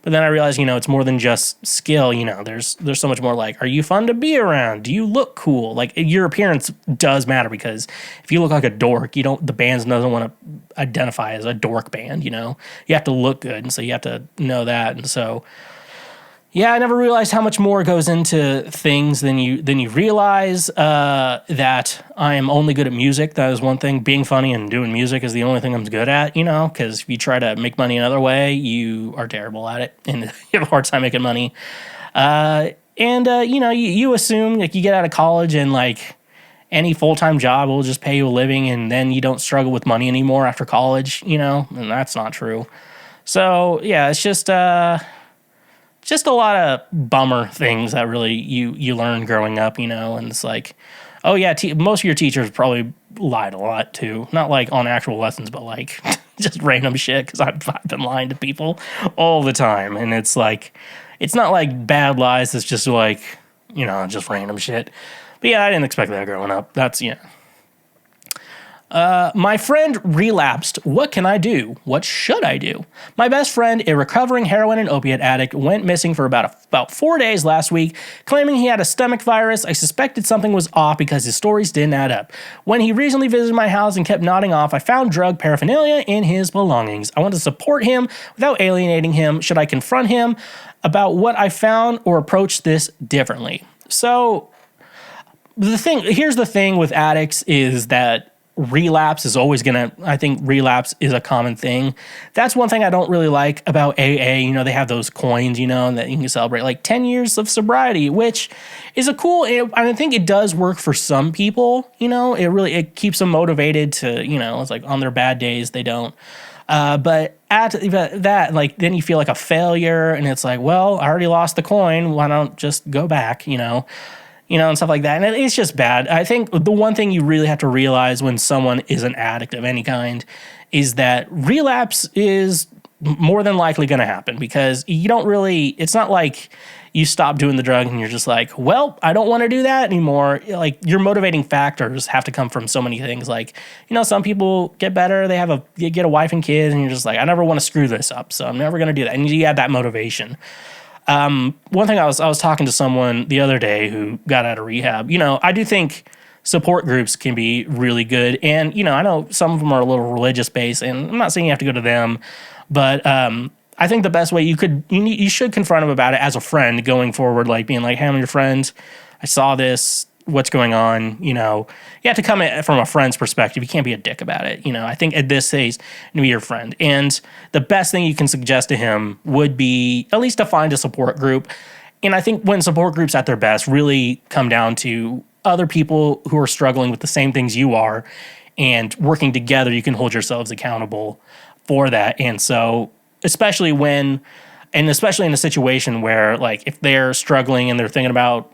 Speaker 1: But then I realized, it's more than just skill. There's so much more. Like, are you fun to be around? Do you look cool? Like, your appearance does matter, because if you look like a dork, the band doesn't want to identify as a dork band. You have to look good, and so you have to know that. And so, yeah, I never realized how much more goes into things than you realize. That I am only good at music. That is one thing. Being funny and doing music is the only thing I'm good at, because if you try to make money another way, you are terrible at it and you have a hard time making money. You assume like you get out of college and like any full-time job will just pay you a living and then you don't struggle with money anymore after college, and that's not true. So yeah, it's just a lot of bummer things that really you learn growing up, and it's like, oh yeah, most of your teachers probably lied a lot too. Not like on actual lessons, but like just random shit, because I've been lying to people all the time. And it's like, it's not like bad lies, it's just like, just random shit. But yeah, I didn't expect that growing up. That's, my friend relapsed. What can I do? What should I do? My best friend, a recovering heroin and opiate addict, went missing for about 4 days last week, claiming he had a stomach virus. I suspected something was off because his stories didn't add up. When he recently visited my house and kept nodding off, I found drug paraphernalia in his belongings. I want to support him without alienating him. Should I confront him about what I found or approach this differently? So here's the thing with addicts is that relapse is always I think relapse is a common thing. That's one thing I don't really like about AA. They have those coins, that you can celebrate, like 10 years of sobriety, which is I think it does work for some people, it keeps them motivated to, it's like on their bad days, they don't. But at that, like, then you feel like a failure and it's like, well, I already lost the coin. Why don't just go back, and stuff like that. And it's just bad. I think the one thing you really have to realize when someone is an addict of any kind is that relapse is more than likely going to happen, because it's not like you stop doing the drug and you're just like, well, I don't want to do that anymore. Like, your motivating factors have to come from so many things. Like, some people get better, they get a wife and kids, and you're just like, I never want to screw this up, so I'm never going to do that. And you have that motivation. One thing I was talking to someone the other day who got out of rehab. I do think support groups can be really good, and I know some of them are a little religious based, and I'm not saying you have to go to them, but I think the best way you should confront them about it as a friend going forward, like being like, hey, I'm your friend, I saw this, what's going on, you have to come at it from a friend's perspective. You can't be a dick about it. I think at this stage, be your friend. And the best thing you can suggest to him would be at least to find a support group. And I think when support groups at their best really come down to other people who are struggling with the same things you are, and working together, you can hold yourselves accountable for that. And so, especially in a situation where, like, if they're struggling and they're thinking about,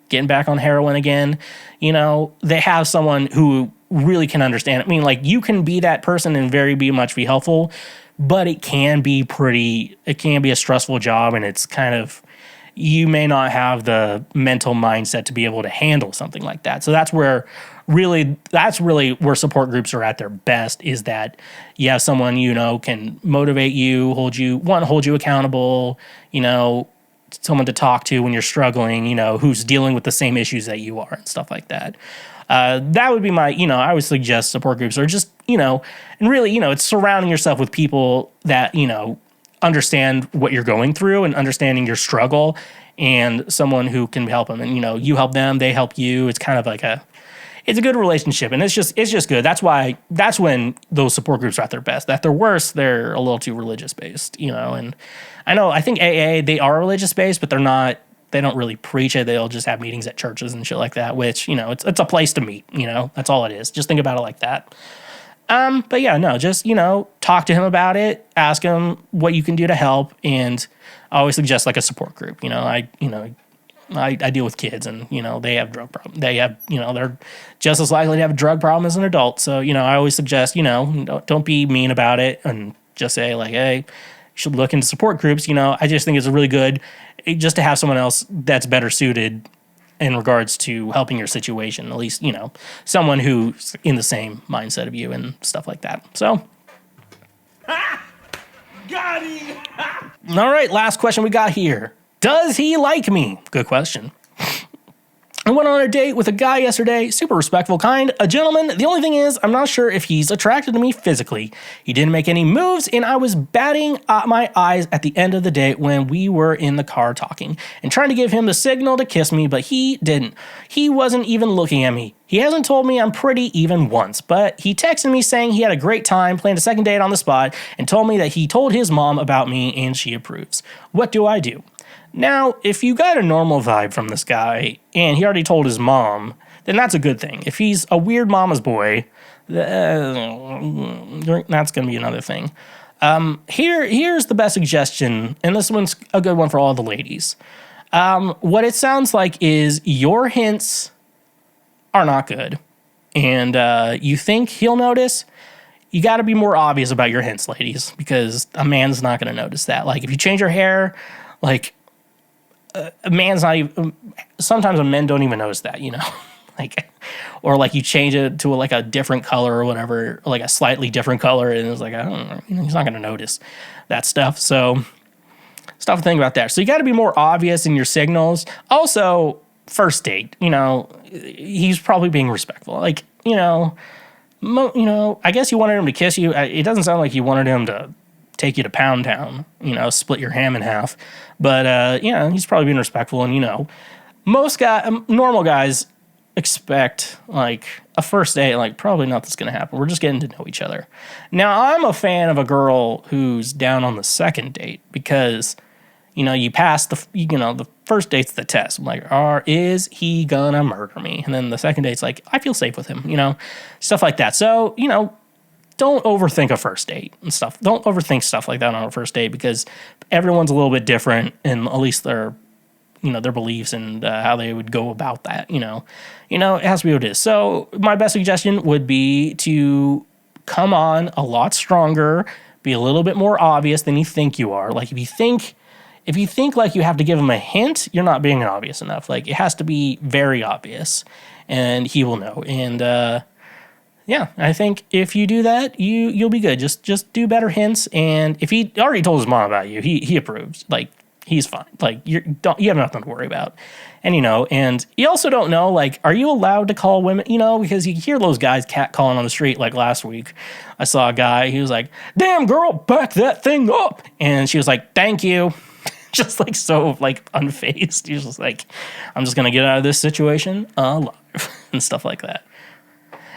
Speaker 1: getting back on heroin again, they have someone who really can understand it. I mean, like, you can be that person and be helpful, but it can be a stressful job, and it's kind of, you may not have the mental mindset to be able to handle something like that. So that's really where support groups are at their best, is that you have someone, can motivate you, hold you accountable, someone to talk to when you're struggling, who's dealing with the same issues that you are and stuff like that. That would be my, I would suggest support groups are just, and really, it's surrounding yourself with people that, understand what you're going through and understanding your struggle, and someone who can help them. And, you help them, they help you. It's kind of like it's a good relationship, and it's just good. That's when those support groups are at their best. At their worst, they're a little too religious based, and I think AA, they are religious based, but they don't really preach it. They'll just have meetings at churches and shit like that, which, it's a place to meet, that's all it is. Just think about it like that. But yeah, no, just, talk to him about it, ask him what you can do to help. And I always suggest like a support group. I deal with kids, and, they have drug problems. They have, they're just as likely to have a drug problem as an adult. So, I always suggest, don't be mean about it, and just say like, hey, you should look into support groups. I just think it's a really good, just to have someone else that's better suited in regards to helping your situation, at least, someone who's in the same mindset of you and stuff like that. So.
Speaker 2: Got him!
Speaker 1: All right, last question we got here. Does he like me? Good question. I went on a date with a guy yesterday, super respectful, kind, a gentleman. The only thing is, I'm not sure if he's attracted to me physically. He didn't make any moves, and I was batting my eyes at the end of the date when we were in the car talking and trying to give him the signal to kiss me, but he didn't. He wasn't even looking at me. He hasn't told me I'm pretty even once, but he texted me saying he had a great time, planned a second date on the spot, and told me that he told his mom about me and she approves. What do I do? Now, if you got a normal vibe from this guy and he already told his mom, then that's a good thing. If he's a weird mama's boy, that's going to be another thing. Here's the best suggestion, and this one's a good one for all the ladies. What it sounds like is your hints are not good, and you think he'll notice. You got to be more obvious about your hints, ladies, because a man's not going to notice that. Like, if you change your hair, like, a man's not even, sometimes men don't even notice that, like, or like you change it to like a different color or whatever, or like a slightly different color, and it's like, I don't know, he's not going to notice that stuff. So stuff to think about that. So you got to be more obvious in your signals. Also, first date, he's probably being respectful. Like, I guess you wanted him to kiss you. It doesn't sound like you wanted him to take you to Pound Town, split your ham in half. But, he's probably being respectful. And, most normal guys expect, like, a first date, like, probably nothing's going to happen. We're just getting to know each other. Now, I'm a fan of a girl who's down on the second date because, you pass the first date's the test. I'm like, is he gonna murder me? And then the second date's like, I feel safe with him, stuff like that. So, don't overthink a first date and stuff. Don't overthink stuff like that on a first date, because everyone's a little bit different, and at least their beliefs and how they would go about that. It has to be what it is. So my best suggestion would be to come on a lot stronger, be a little bit more obvious than you think you are. Like, if you think like you have to give him a hint, you're not being obvious enough. Like, it has to be very obvious, and he will know. And yeah, I think if you do that, you'll be good. Just do better hints, and if he already told his mom about you, he approves. Like, he's fine. Like, you have nothing to worry about. And and you also don't know, like, are you allowed to call women? Because you hear those guys catcalling on the street. Like last week, I saw a guy. He was like, "Damn girl, back that thing up," and she was like, "Thank you." Just like so like unfazed. He was just like, "I'm just gonna get out of this situation alive," and stuff like that.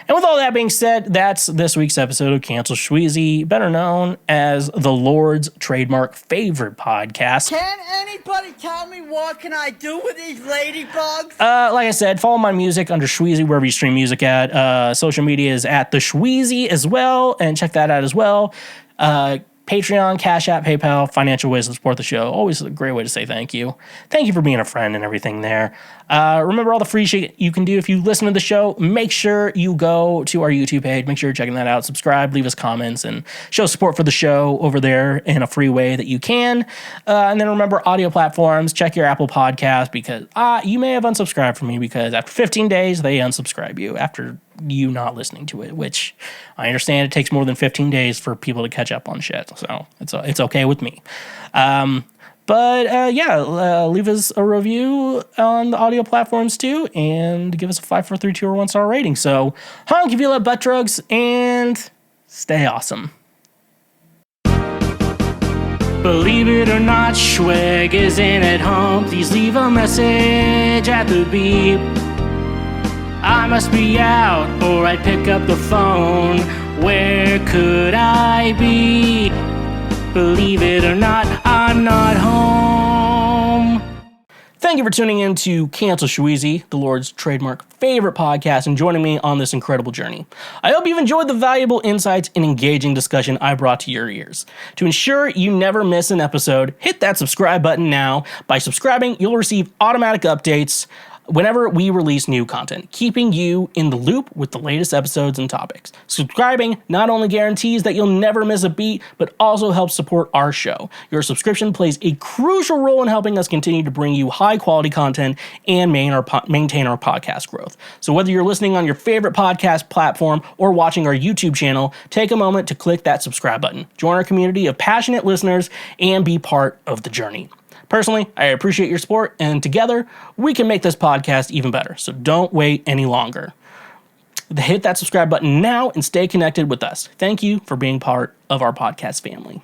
Speaker 1: And with all that being said, that's this week's episode of Cancel Schweezy, better known as the Lord's trademark favorite podcast.
Speaker 8: Can anybody tell me what can I do with these ladybugs?
Speaker 1: Like I said, follow my music under Schweezy wherever you stream music at. Social media is at TheSchweezy as well, and check that out as well. Patreon, Cash App, PayPal, financial ways to support the show. Always a great way to say thank you. Thank you for being a friend and everything there. Remember all the free shit you can do if you listen to the show. Make sure you go to our YouTube page. Make sure you're checking that out. Subscribe, leave us comments, and show support for the show over there in a free way that you can. And then remember audio platforms. Check your Apple Podcast because you may have unsubscribed from me because after 15 days, they unsubscribe you after you not listening to it, which I understand it takes more than 15 days for people to catch up on shit. So it's okay with me. Leave us a review on the audio platforms too, and give us a 5, 4, 3, 2, or 1 star rating. So, honk if you love butt drugs, and stay awesome. Believe it or not, Schweg isn't at home. Please leave a message at the beep. I must be out, or I'd pick up the phone. Where could I be? Believe it or not, I'm not home. Thank you for tuning in to Cancel Schweezy, the Lord's trademark favorite podcast, and joining me on this incredible journey. I hope you've enjoyed the valuable insights and engaging discussion I brought to your ears. To ensure you never miss an episode, hit that subscribe button now. By subscribing, you'll receive automatic updates whenever we release new content, keeping you in the loop with the latest episodes and topics. Subscribing not only guarantees that you'll never miss a beat, but also helps support our show. Your subscription plays a crucial role in helping us continue to bring you high quality content and maintain our podcast growth. So whether you're listening on your favorite podcast platform or watching our YouTube channel, take a moment to click that subscribe button. Join our community of passionate listeners and be part of the journey. Personally, I appreciate your support, and together, we can make this podcast even better. So don't wait any longer. Hit that subscribe button now and stay connected with us. Thank you for being part of our podcast family.